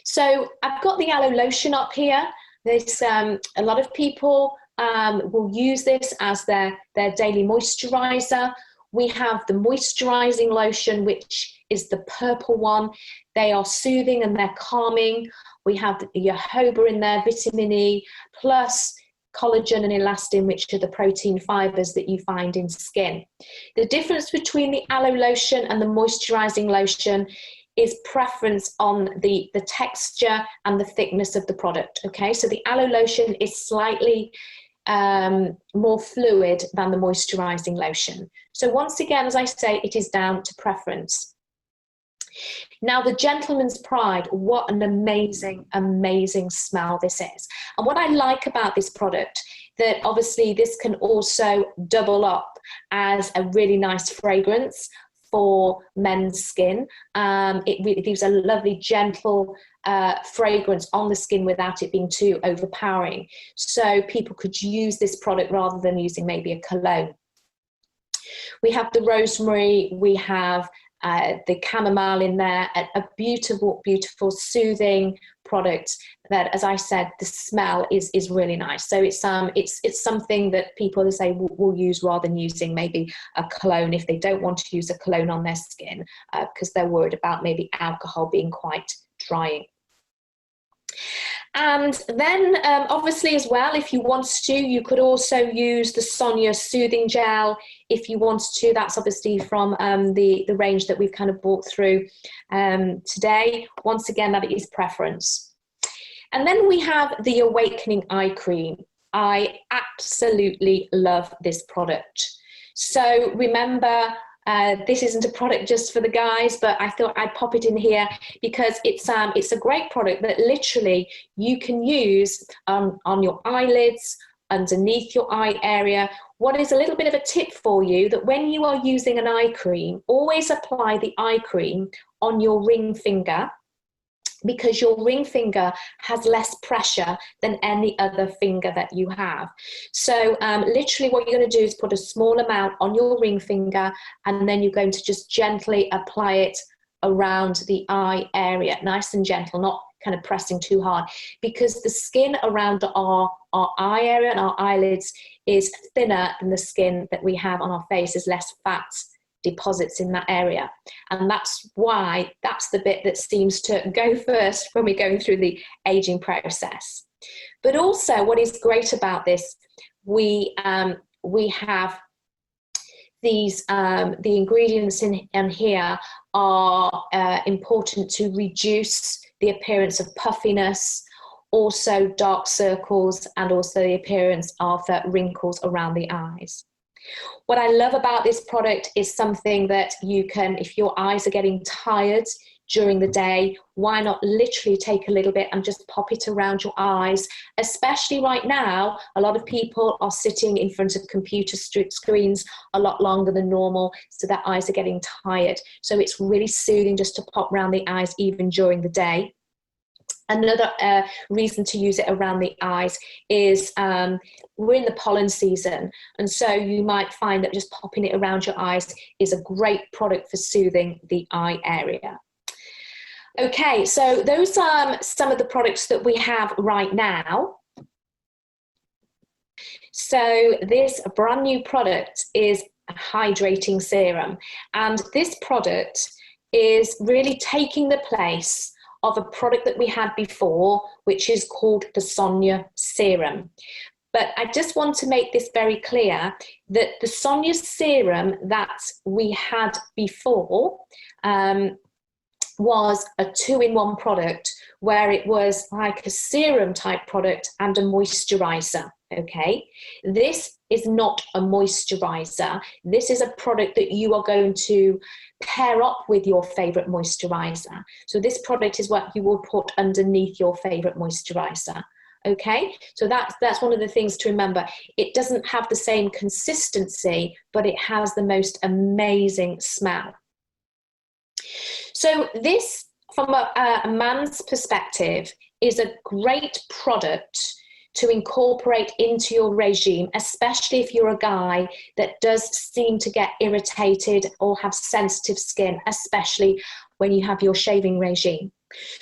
So I've got the aloe lotion up here. There's a lot of people will use this as their daily moisturizer. We have the moisturizing lotion, which is the purple one. They are soothing and they're calming. We have the jojoba in there, vitamin E, plus collagen and elastin, which are the protein fibers that you find in skin. The difference between the aloe lotion and the moisturizing lotion is preference on the texture and the thickness of the product, okay? So the aloe lotion is slightly more fluid than the moisturizing lotion. So once again, as I say, it is down to preference. Now, the Gentleman's Pride, what an amazing, amazing smell this is. And what I like about this product, that obviously this can also double up as a really nice fragrance for men's skin. It leaves a lovely, gentle fragrance on the skin without it being too overpowering. So people could use this product rather than using maybe a cologne. We have the rosemary, we have the chamomile in there, a beautiful, beautiful, soothing product that, as I said, the smell is really nice. So it's something that people say will use rather than using maybe a cologne if they don't want to use a cologne on their skin because they're worried about maybe alcohol being quite drying. And then obviously as well, if you want to, you could also use the Sonia Soothing Gel if you want to. That's obviously from the range that we've kind of brought through today. Once again, that is preference. And then we have the Awakening Eye Cream. I absolutely love this product. So remember, this isn't a product just for the guys, but I thought I'd pop it in here because it's a great product that literally you can use on your eyelids, underneath your eye area. What is a little bit of a tip for you, that when you are using an eye cream, always apply the eye cream on your ring finger, because your ring finger has less pressure than any other finger that you have. So literally what you're going to do is put a small amount on your ring finger, and then you're going to just gently apply it around the eye area, nice and gentle, not kind of pressing too hard, because the skin around our eye area and our eyelids is thinner than the skin that we have on our face. There's less fat deposits in that area, and that's why that's the bit that seems to go first when we're going through the aging process. But also what is great about this, we have these the ingredients in here are important to reduce the appearance of puffiness, also dark circles, and also the appearance of wrinkles around the eyes. What I love about this product is something that you can, if your eyes are getting tired during the day, why not literally take a little bit and just pop it around your eyes? Especially right now, a lot of people are sitting in front of computer screens a lot longer than normal, so their eyes are getting tired. So it's really soothing just to pop around the eyes even during the day. Another reason to use it around the eyes is we're in the pollen season, and so you might find that just popping it around your eyes is a great product for soothing the eye area. Okay, so those are some of the products that we have right now. So this brand new product is a hydrating serum, and this product is really taking the place of a product that we had before, which is called the Sonia Serum. But I just want to make this very clear that the Sonia Serum that we had before was a 2-in-1 product, where it was like a serum type product and a moisturizer. Okay, this is not a moisturizer. This is a product that you are going to pair up with your favorite moisturizer. So this product is what you will put underneath your favorite moisturizer. Okay, so that's one of the things to remember. It doesn't have the same consistency, but it has the most amazing smell. So this, from a man's perspective, is a great product to incorporate into your regime, especially if you're a guy that does seem to get irritated or have sensitive skin, especially when you have your shaving regime.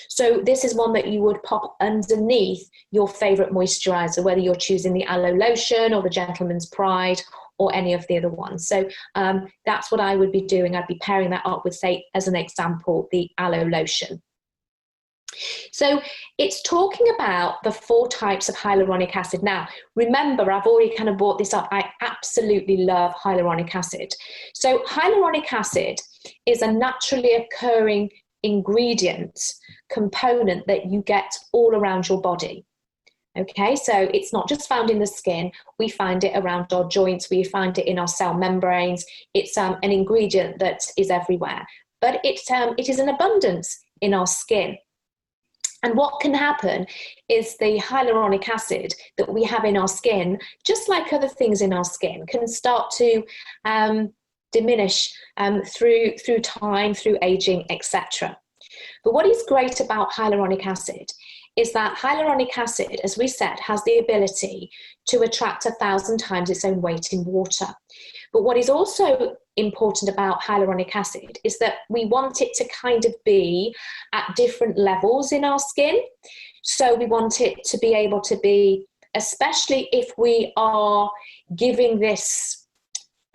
So this is one that you would pop underneath your favorite moisturizer, whether you're choosing the aloe lotion or the Gentleman's Pride or any of the other ones. So that's what I would be doing. I'd be pairing that up with, say, as an example, the aloe lotion. So it's talking about the 4 types of hyaluronic acid. Now, remember, I've already kind of brought this up. I absolutely love hyaluronic acid. So hyaluronic acid is a naturally occurring ingredient component that you get all around your body. Okay, so it's not just found in the skin. We find it around our joints. We find it in our cell membranes. It's an ingredient that is everywhere, but it is in abundance in our skin. And what can happen is the hyaluronic acid that we have in our skin, just like other things in our skin, can start to diminish through time, through aging, etc. But what is great about hyaluronic acid is that hyaluronic acid, as we said, has the ability to attract 1,000 times its own weight in water. But what is also important about hyaluronic acid is that we want it to kind of be at different levels in our skin. So we want it to be able to be, especially if we are giving this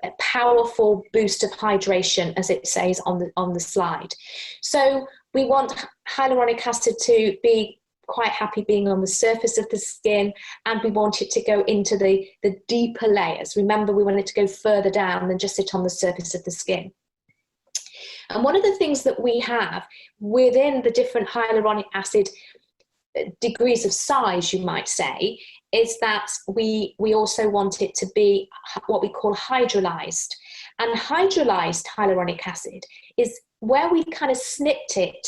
a powerful boost of hydration, as it says on the slide. So we want hyaluronic acid to be quite happy being on the surface of the skin, and we want it to go into the deeper layers. Remember, we want it to go further down than just sit on the surface of the skin. And one of the things that we have within the different hyaluronic acid degrees of size, you might say, is that we also want it to be what we call hydrolyzed. And hydrolyzed hyaluronic acid is where we kind of snipped it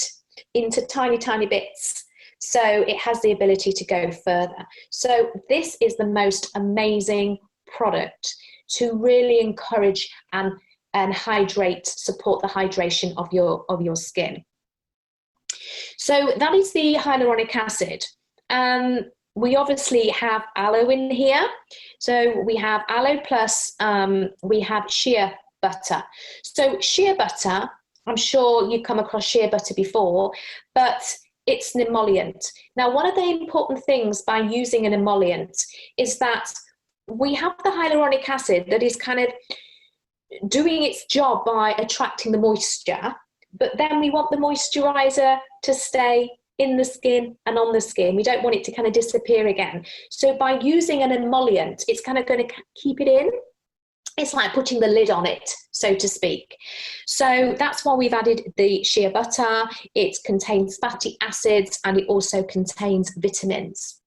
into tiny, tiny bits. So it has the ability to go further. So this is the most amazing product to really encourage and support the hydration of your skin. So that is the hyaluronic acid. We obviously have aloe in here. So we have aloe plus we have shea butter. So shea butter, I'm sure you've come across shea butter before, but it's an emollient. Now, one of the important things by using an emollient is that we have the hyaluronic acid that is kind of doing its job by attracting the moisture, but then we want the moisturizer to stay in the skin and on the skin. We don't want it to kind of disappear again. So by using an emollient, it's kind of going to keep it in. It's like putting the lid on it, so to speak. So that's why we've added the shea butter. It contains fatty acids and it also contains vitamins.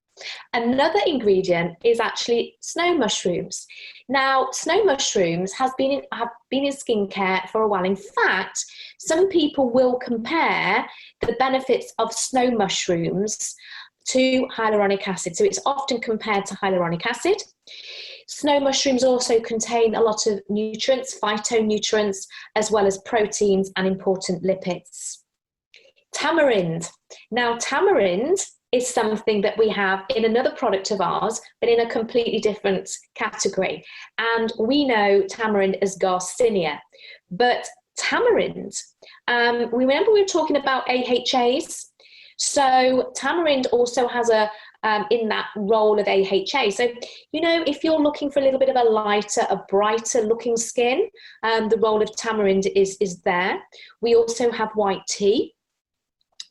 Another ingredient is actually snow mushrooms. Now, snow mushrooms have been in skincare for a while. In fact, some people will compare the benefits of snow mushrooms to hyaluronic acid. So it's often compared to hyaluronic acid. Snow mushrooms also contain a lot of nutrients, phytonutrients, as well as proteins and important lipids. Tamarind. Now, tamarind is something that we have in another product of ours, but in a completely different category. And we know tamarind as Garcinia. But tamarind, we remember we were talking about AHAs. So tamarind also has in that role of AHA. So, you know, if you're looking for a little bit of a lighter, a brighter looking skin, the role of tamarind is there. We also have white tea.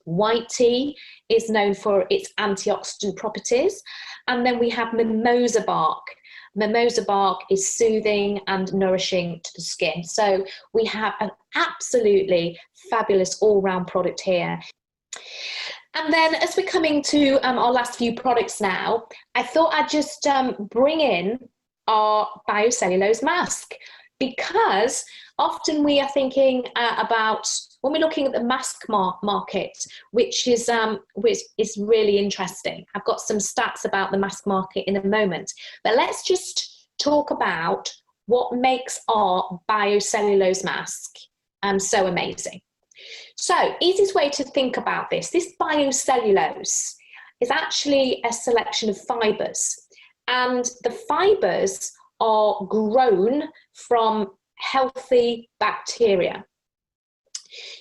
White tea is known for its antioxidant properties. And then we have mimosa bark. Mimosa bark is soothing and nourishing to the skin. So we have an absolutely fabulous all-round product here. And then as we're coming to our last few products now, I thought I'd just bring in our biocellulose mask, because often we are thinking about, when we're looking at the mask market, which is really interesting. I've got some stats about the mask market in a moment, but let's just talk about what makes our biocellulose mask so amazing. So, easiest way to think about this biocellulose is actually a selection of fibres, and the fibres are grown from healthy bacteria.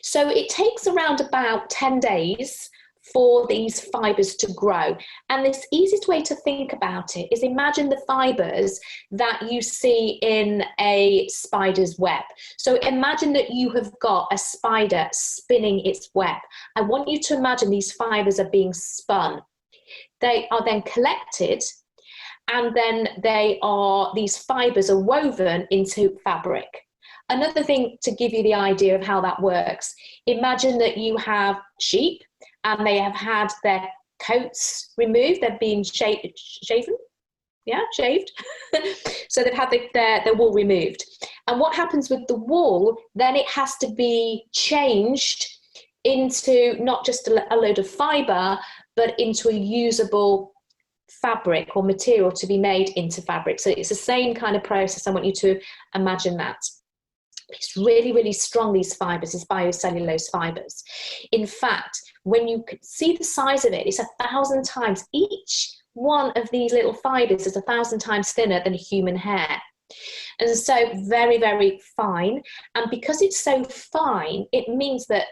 So it takes around about 10 days for these fibres to grow. And this easiest way to think about it is, imagine the fibres that you see in a spider's web. So imagine that you have got a spider spinning its web. I want you to imagine these fibres are being spun. They are then collected, and then these fibres are woven into fabric. Another thing to give you the idea of how that works, imagine that you have sheep and they have had their coats removed, they're being shaved. So they've had their wool removed. And what happens with the wool, then it has to be changed into not just a load of fibre, but into a usable fabric or material to be made into fabric. So it's the same kind of process. I want you to imagine that. It's really, really strong, these fibres, these biocellulose fibres. In fact, when you see the size of it, it's 1,000 times. Each one of these little fibres is 1,000 times thinner than human hair. And so very, very fine. And because it's so fine, it means that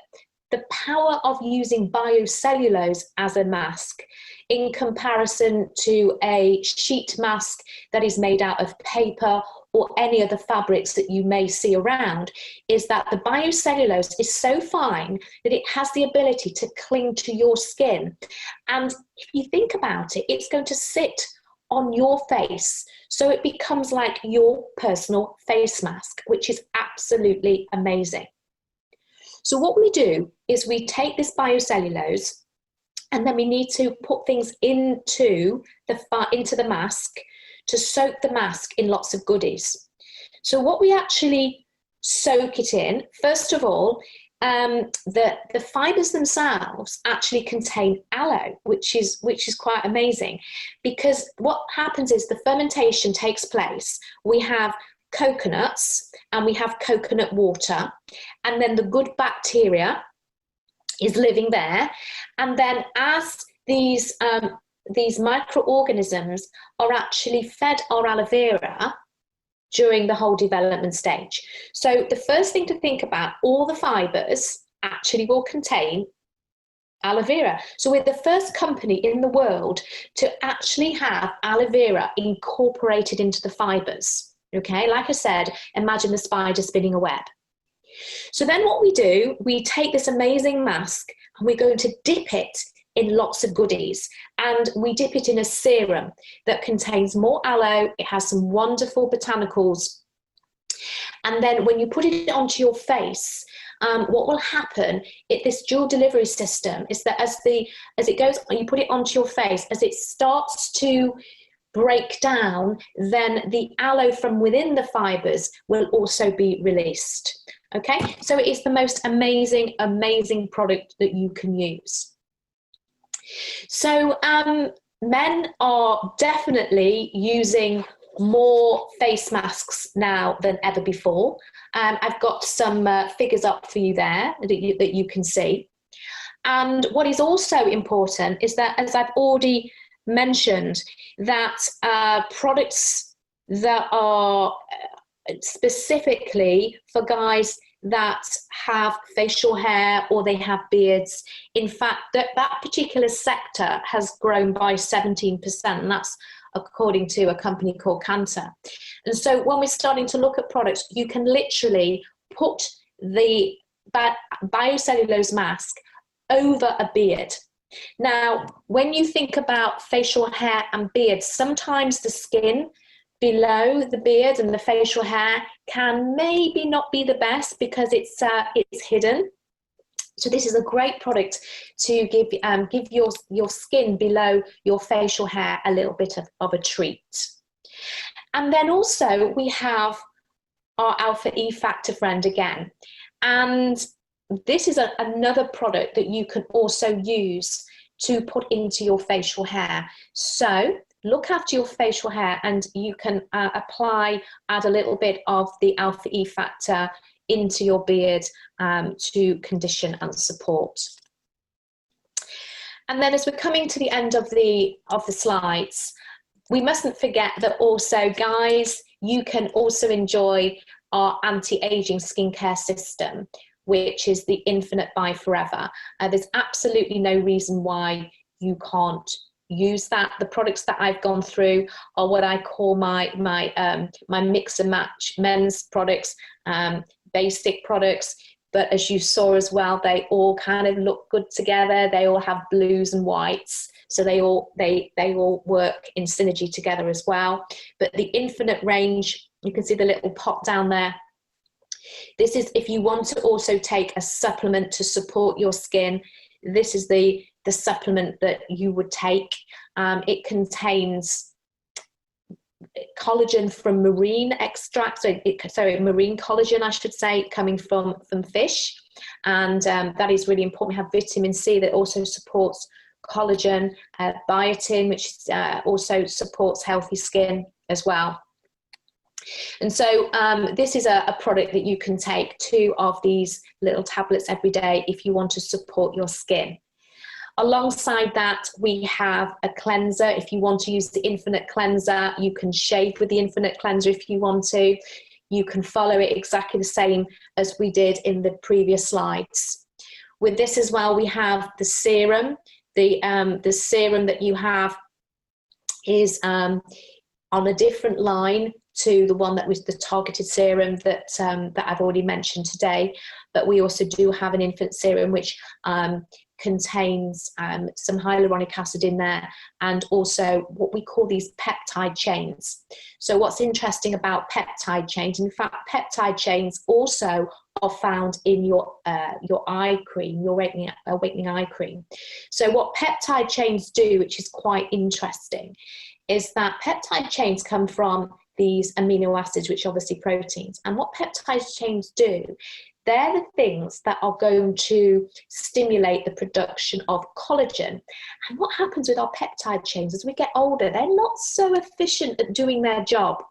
the power of using biocellulose as a mask in comparison to a sheet mask that is made out of paper or any other fabrics that you may see around, is that the biocellulose is so fine that it has the ability to cling to your skin. And if you think about it, it's going to sit on your face. So it becomes like your personal face mask, which is absolutely amazing. So what we do is we take this biocellulose, and then we need to put things into the mask to soak the mask in lots of goodies. So what we actually soak it in, first of all, the fibres themselves actually contain aloe, which is quite amazing, because what happens is the fermentation takes place. We have coconuts and we have coconut water, and then the good bacteria is living there, and then as these microorganisms are actually fed our aloe vera during the whole development stage. So the first thing to think about, all the fibres actually will contain aloe vera. So we're the first company in the world to actually have aloe vera incorporated into the fibres. Okay, like I said, imagine the spider spinning a web. So then what we do, we take this amazing mask and we're going to dip it in lots of goodies, and we dip it in a serum that contains more aloe. It has some wonderful botanicals, and then when you put it onto your face, what will happen, this dual delivery system is that as it goes, you put it onto your face, as it starts to break down, then the aloe from within the fibres will also be released. Okay, so it is the most amazing product that you can use. So men are definitely using more face masks now than ever before. I've got some figures up for you there that you can see. And what is also important is that, as I've already mentioned, that products that are specifically for guys that have facial hair or they have beards, in fact, that particular sector has grown by 17%, and that's according to a company called Cantor. And so when we're starting to look at products, you can literally put the biocellulose mask over a beard. Now, when you think about facial hair and beards, sometimes the skin below the beard and the facial hair can maybe not be the best because it's hidden. So this is a great product to give your skin below your facial hair a little bit of a treat. And then also we have our Alpha E Factor friend again. And this is another product that you can also use to put into your facial hair. So look after your facial hair and you can add a little bit of the Alpha E Factor into your beard to condition and support. And then as we're coming to the end of the slides, we mustn't forget that also, guys, you can also enjoy our anti-aging skincare system, which is the Infinite by Forever. There's absolutely no reason why you can't use that. The products that I've gone through are what I call my mix and match men's products, basic products. But as you saw as well, they all kind of look good together. They all have blues and whites. So they all work in synergy together as well. But the Infinite range, you can see the little pot down there. This is if you want to also take a supplement to support your skin. This is the supplement that you would take. It contains collagen from marine extract, marine collagen, I should say, coming from fish. And that is really important. We have vitamin C that also supports collagen, biotin, which also supports healthy skin as well. And so this is a product that you can take 2 of these little tablets every day if you want to support your skin. Alongside that, we have a cleanser. If you want to use the Infinite Cleanser, you can shave with the Infinite Cleanser if you want to. You can follow it exactly the same as we did in the previous slides. With this as well, we have the serum. The serum that you have is on a different line to the one that was the targeted serum that I've already mentioned today. But we also do have an infant serum which contains some hyaluronic acid in there, and also what we call these peptide chains. So what's interesting about peptide chains, in fact, peptide chains also are found in your eye cream, your awakening eye cream. So what peptide chains do, which is quite interesting, is that peptide chains come from these amino acids, which are obviously proteins. And what peptide chains do, they're the things that are going to stimulate the production of collagen. And what happens with our peptide chains as we get older, they're not so efficient at doing their job.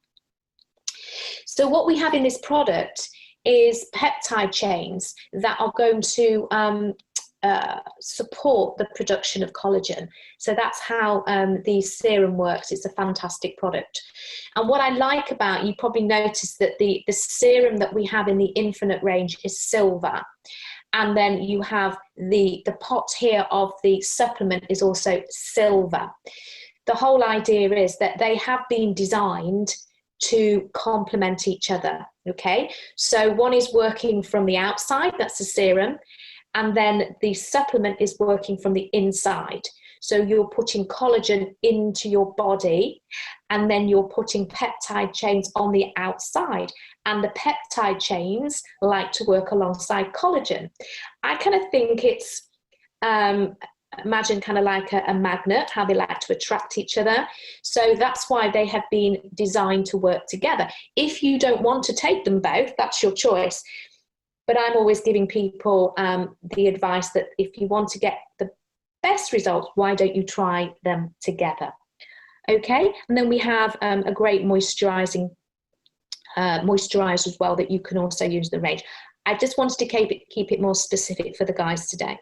So what we have in this product is peptide chains that are going to support the production of collagen. So that's how the serum works. It's a fantastic product. And what I like about, you probably noticed that the serum that we have in the Infinite range is silver. And then you have the pot here of the supplement is also silver. The whole idea is that they have been designed to complement each other, okay? So one is working from the outside, that's the serum, and then the supplement is working from the inside. So you're putting collagen into your body, and then you're putting peptide chains on the outside. And the peptide chains like to work alongside collagen. I kind of think it's, imagine kind of like a magnet, how they like to attract each other. So that's why they have been designed to work together. If you don't want to take them both, that's your choice. But I'm always giving people the advice that if you want to get the best results, why don't you try them together? Okay, and then we have a great moisturizer as well that you can also use the range. I just wanted to keep it more specific for the guys today.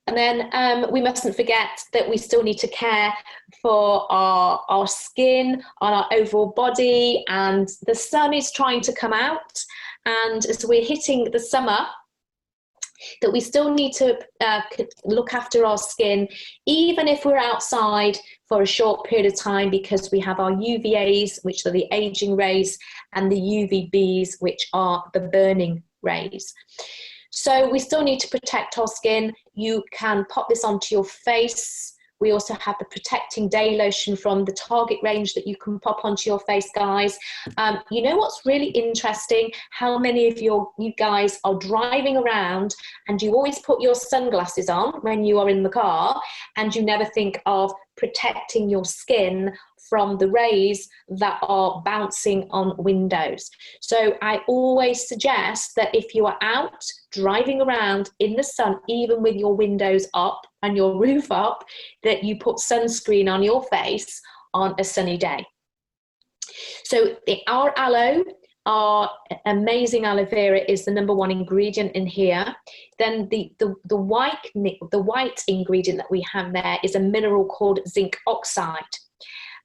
And then we mustn't forget that we still need to care for our skin, on our overall body, and the sun is trying to come out. And as we're hitting the summer, that we still need to look after our skin, even if we're outside for a short period of time, because we have our UVAs, which are the aging rays, and the UVBs, which are the burning rays. So we still need to protect our skin. You can pop this onto your face We also have the protecting day lotion from the Target range that you can pop onto your face, guys. You know what's really interesting? How many of you guys are driving around and you always put your sunglasses on when you are in the car, and you never think of protecting your skin from the rays that are bouncing on windows. So I always suggest that if you are out driving around in the sun, even with your windows up and your roof up, that you put sunscreen on your face on a sunny day. So our aloe, our amazing aloe vera, is the #1 ingredient in here. Then the white ingredient that we have there is a mineral called zinc oxide,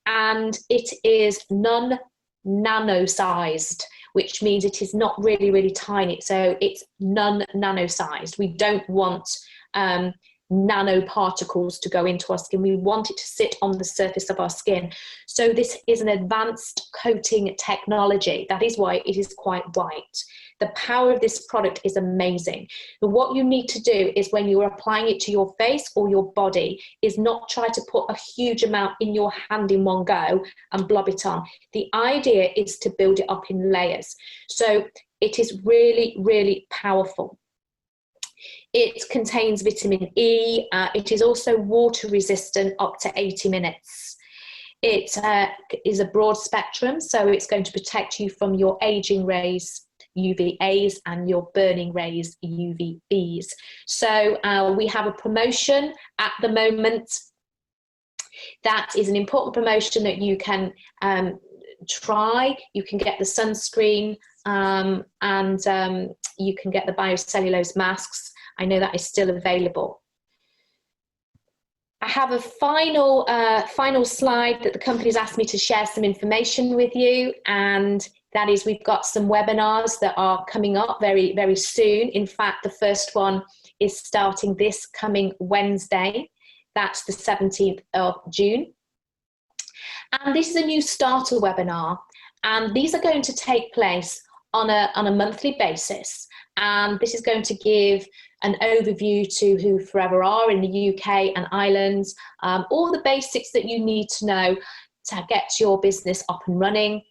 and it is non-nano-sized, which means it is not really, really tiny. So it's non-nano-sized. We don't want nanoparticles to go into our skin. We want it to sit on the surface of our skin. So this is an advanced coating technology. That is why it is quite white. The power of this product is amazing. But what you need to do is, when you are applying it to your face or your body, is not try to put a huge amount in your hand in one go and blob it on. The idea is to build it up in layers. So it is really, really powerful. It contains vitamin E. It is also water resistant up to 80 minutes. It is a broad spectrum, so it's going to protect you from your aging rays, UVAs, and your burning rays, UVBs. So we have a promotion at the moment. That is an important promotion that you can try. You can get the sunscreen and you can get the biocellulose masks. I know that is still available. I have a final slide that the company's asked me to share some information with you, and that is, we've got some webinars that are coming up very, very soon. In fact, the first one is starting this coming Wednesday. That's the 17th of June. And this is a new starter webinar, and these are going to take place on a monthly basis. And this is going to give an overview to who Forever are in the UK and Ireland, all the basics that you need to know to get your business up and running.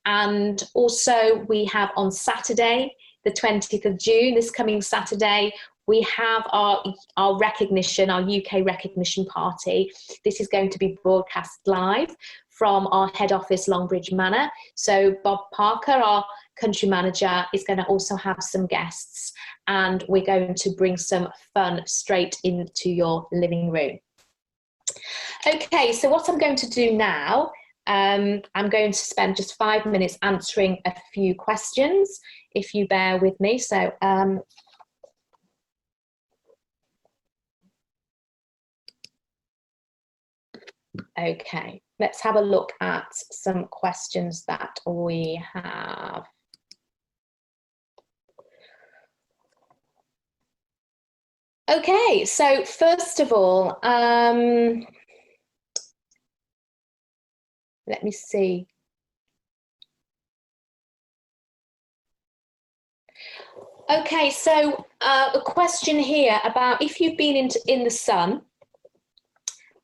And also we have on Saturday, the 20th of June, this coming Saturday, we have our recognition, our UK recognition party. This is going to be broadcast live from our head office, Longbridge Manor. So Bob Parker, our country manager, is going to also have some guests, and we're going to bring some fun straight into your living room. Okay, so what I'm going to do now, I'm going to spend just 5 minutes answering a few questions, if you bear with me. So okay, let's have a look at some questions that we have. Okay, so first of all, let me see. Okay, so a question here about if you've been in the sun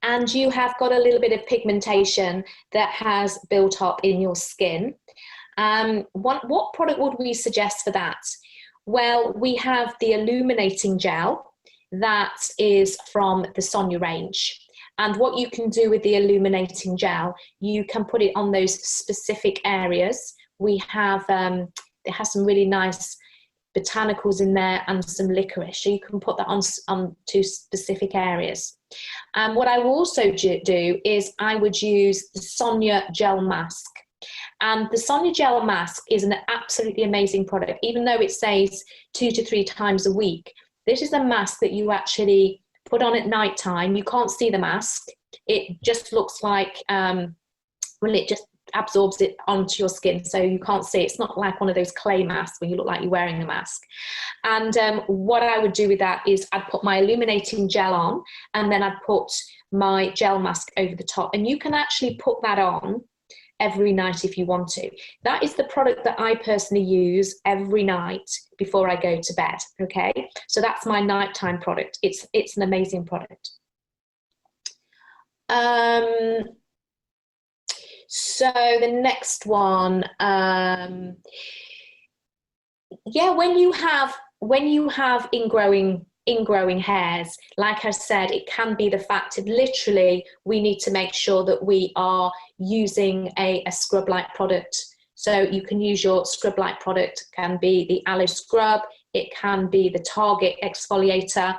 and you have got a little bit of pigmentation that has built up in your skin, what product would we suggest for that? Well, we have the illuminating gel that is from the Sonia range. And what you can do with the illuminating gel, you can put it on those specific areas. We have, it has some really nice botanicals in there and some licorice. So you can put that on to specific areas. What I will also do is I would use the Sonia gel mask. And the Sonia gel mask is an absolutely amazing product, even though it says 2 to 3 times a week. This is a mask that you actually put on at night time. You can't see the mask. It just looks like, well, it just absorbs it onto your skin, so you can't see. It's not like one of those clay masks where you look like you're wearing a mask. And what I would do with that is I'd put my illuminating gel on, and then I'd put my gel mask over the top. And you can actually put that on every night if you want to. That is the product that I personally use every night before I go to bed. Okay, so that's my nighttime product. It's an amazing product. So the next one, yeah, when you have ingrowing hairs, like I said, it can be the fact of literally we need to make sure that we are using a scrub-like product. So you can use your scrub-like product, can be the aloe scrub, it can be the Target exfoliator,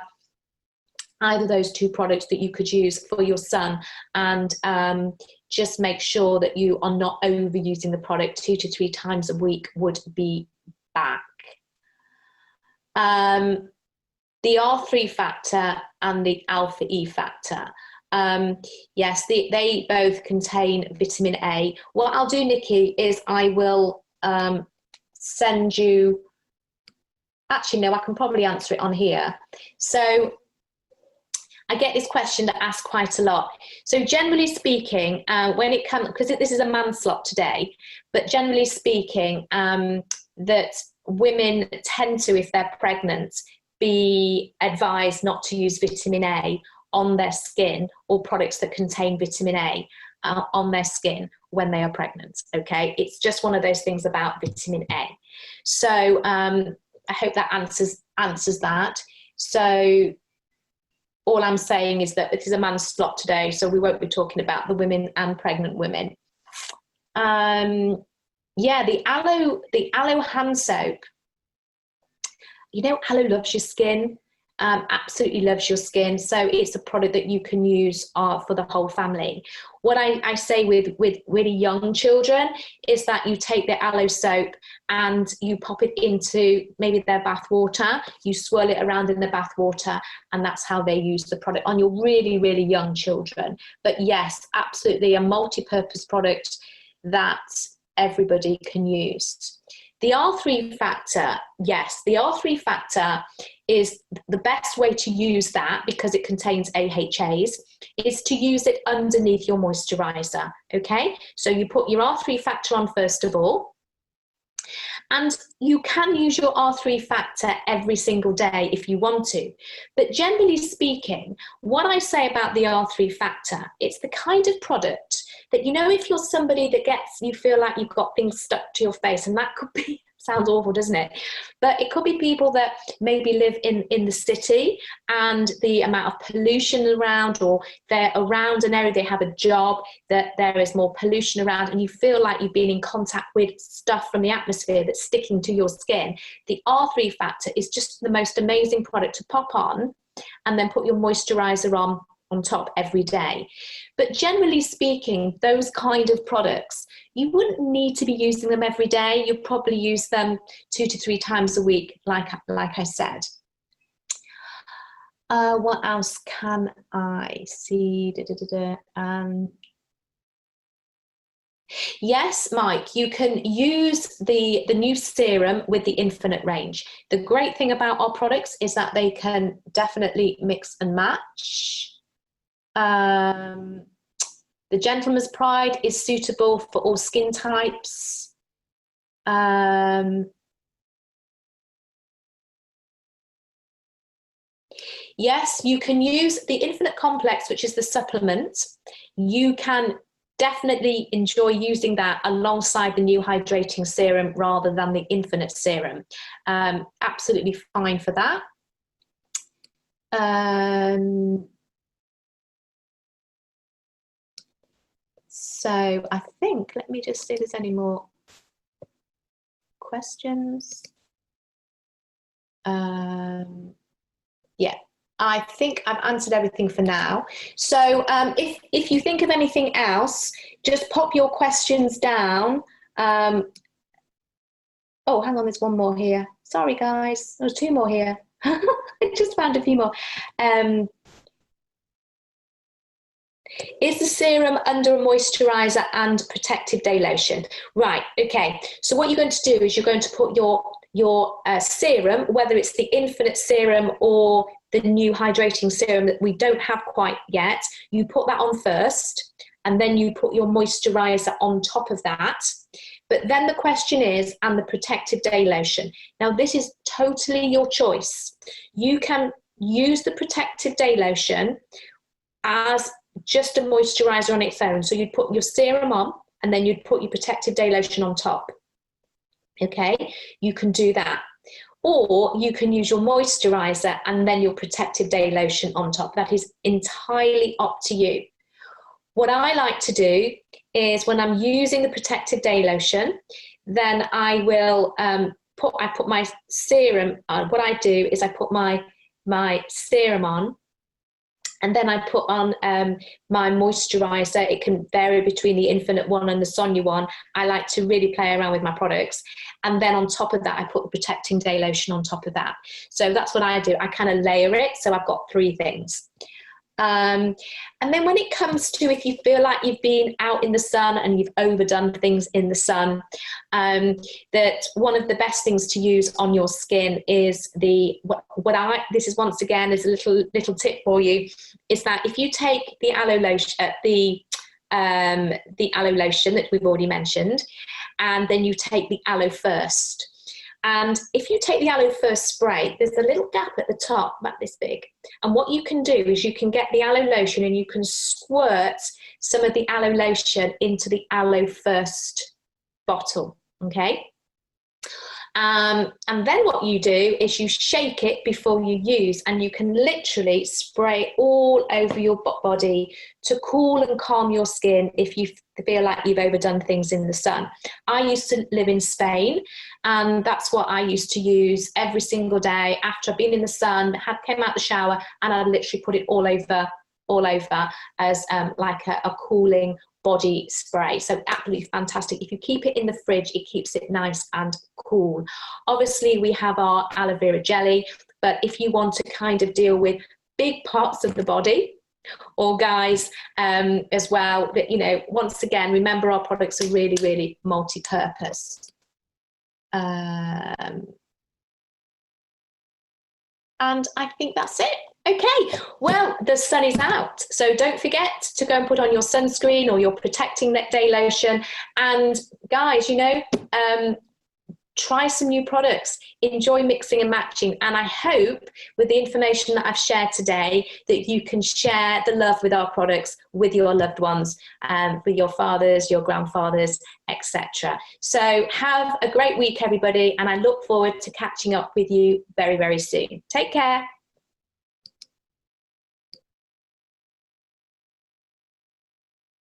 either those two products that you could use for your son, and just make sure that you are not overusing the product. 2 to 3 times a week would be back. The R3 factor and the alpha E factor. Yes, they both contain vitamin A. What I'll do, Nikki, is I will send you, actually no, I can probably answer it on here. So I get this question asked quite a lot. So generally speaking, when it comes, because this is a man slot today, but generally speaking, that women tend to, if they're pregnant, be advised not to use vitamin A on their skin or products that contain vitamin A on their skin when they are pregnant. Okay, it's just one of those things about vitamin A. So I hope that answers that. So all I'm saying is that it is a man's slot today, so we won't be talking about the women and pregnant women. Yeah, the aloe hand soap. You know, aloe loves your skin, absolutely loves your skin. So it's a product that you can use for the whole family. What I say with really young children is that you take the aloe soap and you pop it into maybe their bath water, you swirl it around in the bath water, and that's how they use the product on your really, really young children. But yes, absolutely a multi-purpose product that everybody can use. The R3 factor, yes, the R3 factor is the best way to use that, because it contains AHAs, is to use it underneath your moisturizer, okay? So you put your R3 factor on first of all, and you can use your R3 factor every single day if you want to. But generally speaking, what I say about the R3 factor, it's the kind of product that, you know, if you're somebody that you feel like you've got things stuck to your face, and that could be, sounds awful, doesn't it? But it could be people that maybe live in the city, and the amount of pollution around, or they're around an area, they have a job that there is more pollution around, and you feel like you've been in contact with stuff from the atmosphere that's sticking to your skin. The R3 factor is just the most amazing product to pop on and then put your moisturizer on top every day. But generally speaking, those kind of products, you wouldn't need to be using them every day. You'd probably use them 2 to 3 times a week, like I said. What else can I see? Yes, Mike, you can use the new serum with the infinite range. The great thing about our products is that they can definitely mix and match. The Gentleman's Pride is suitable for all skin types. Yes, you can use the Infinite Complex, which is the supplement. You can definitely enjoy using that alongside the new hydrating serum rather than the Infinite serum. Absolutely fine for that. So I think, let me just see if there's any more questions. Yeah, I think I've answered everything for now. So if you think of anything else, just pop your questions down. Oh, hang on, there's one more here. Sorry, guys, there's 2 more here. I just found a few more. Is the serum under a moisturizer and protective day lotion? Right, okay. So what you're going to do is you're going to put your serum, whether it's the Infinite serum or the new hydrating serum that we don't have quite yet, you put that on first, and then you put your moisturizer on top of that. But then the question is, and the protective day lotion. Now, this is totally your choice. You can use the protective day lotion as just a moisturizer on its own. So you'd put your serum on and then you'd put your protective day lotion on top. Okay, you can do that. Or you can use your moisturizer and then your protective day lotion on top. That is entirely up to you. What I like to do is when I'm using the protective day lotion, then I will put my serum on. What I do is I put my serum on, and then I put on my moisturizer. It can vary between the Infinite one and the Sonia one. I like to really play around with my products. And then on top of that, I put the protecting day lotion on top of that. So that's what I do. I kind of layer it. So I've got 3 things. And then when it comes to, if you feel like you've been out in the sun and you've overdone things in the sun, that one of the best things to use on your skin is this is once again is a little tip for you, is that if you take the aloe lotion, the aloe lotion that we've already mentioned, and then you take the aloe first. And if you take the aloe first spray, there's a little gap at the top, about this big. And what you can do is you can get the aloe lotion and you can squirt some of the aloe lotion into the aloe first bottle, okay? And then what you do is you shake it before you use, and you can literally spray all over your body to cool and calm your skin if you feel like you've overdone things in the sun. I used to live in Spain, and that's what I used to use every single day after I've been in the sun, came out the shower, and I'd literally put it all over as like a cooling body spray. So absolutely fantastic. If you keep it in the fridge, it keeps it nice and cool. Obviously we have our aloe vera jelly, but if you want to kind of deal with big parts of the body, or guys as well, but once again, remember our products are really, really multi-purpose. And I think that's it. Okay, well, the sun is out, so don't forget to go and put on your sunscreen or your protecting day lotion. And guys, try some new products, enjoy mixing and matching. And I hope with the information that I've shared today that you can share the love with our products with your loved ones, with your fathers, your grandfathers, etc. So have a great week, everybody, and I look forward to catching up with you very, very soon. Take care.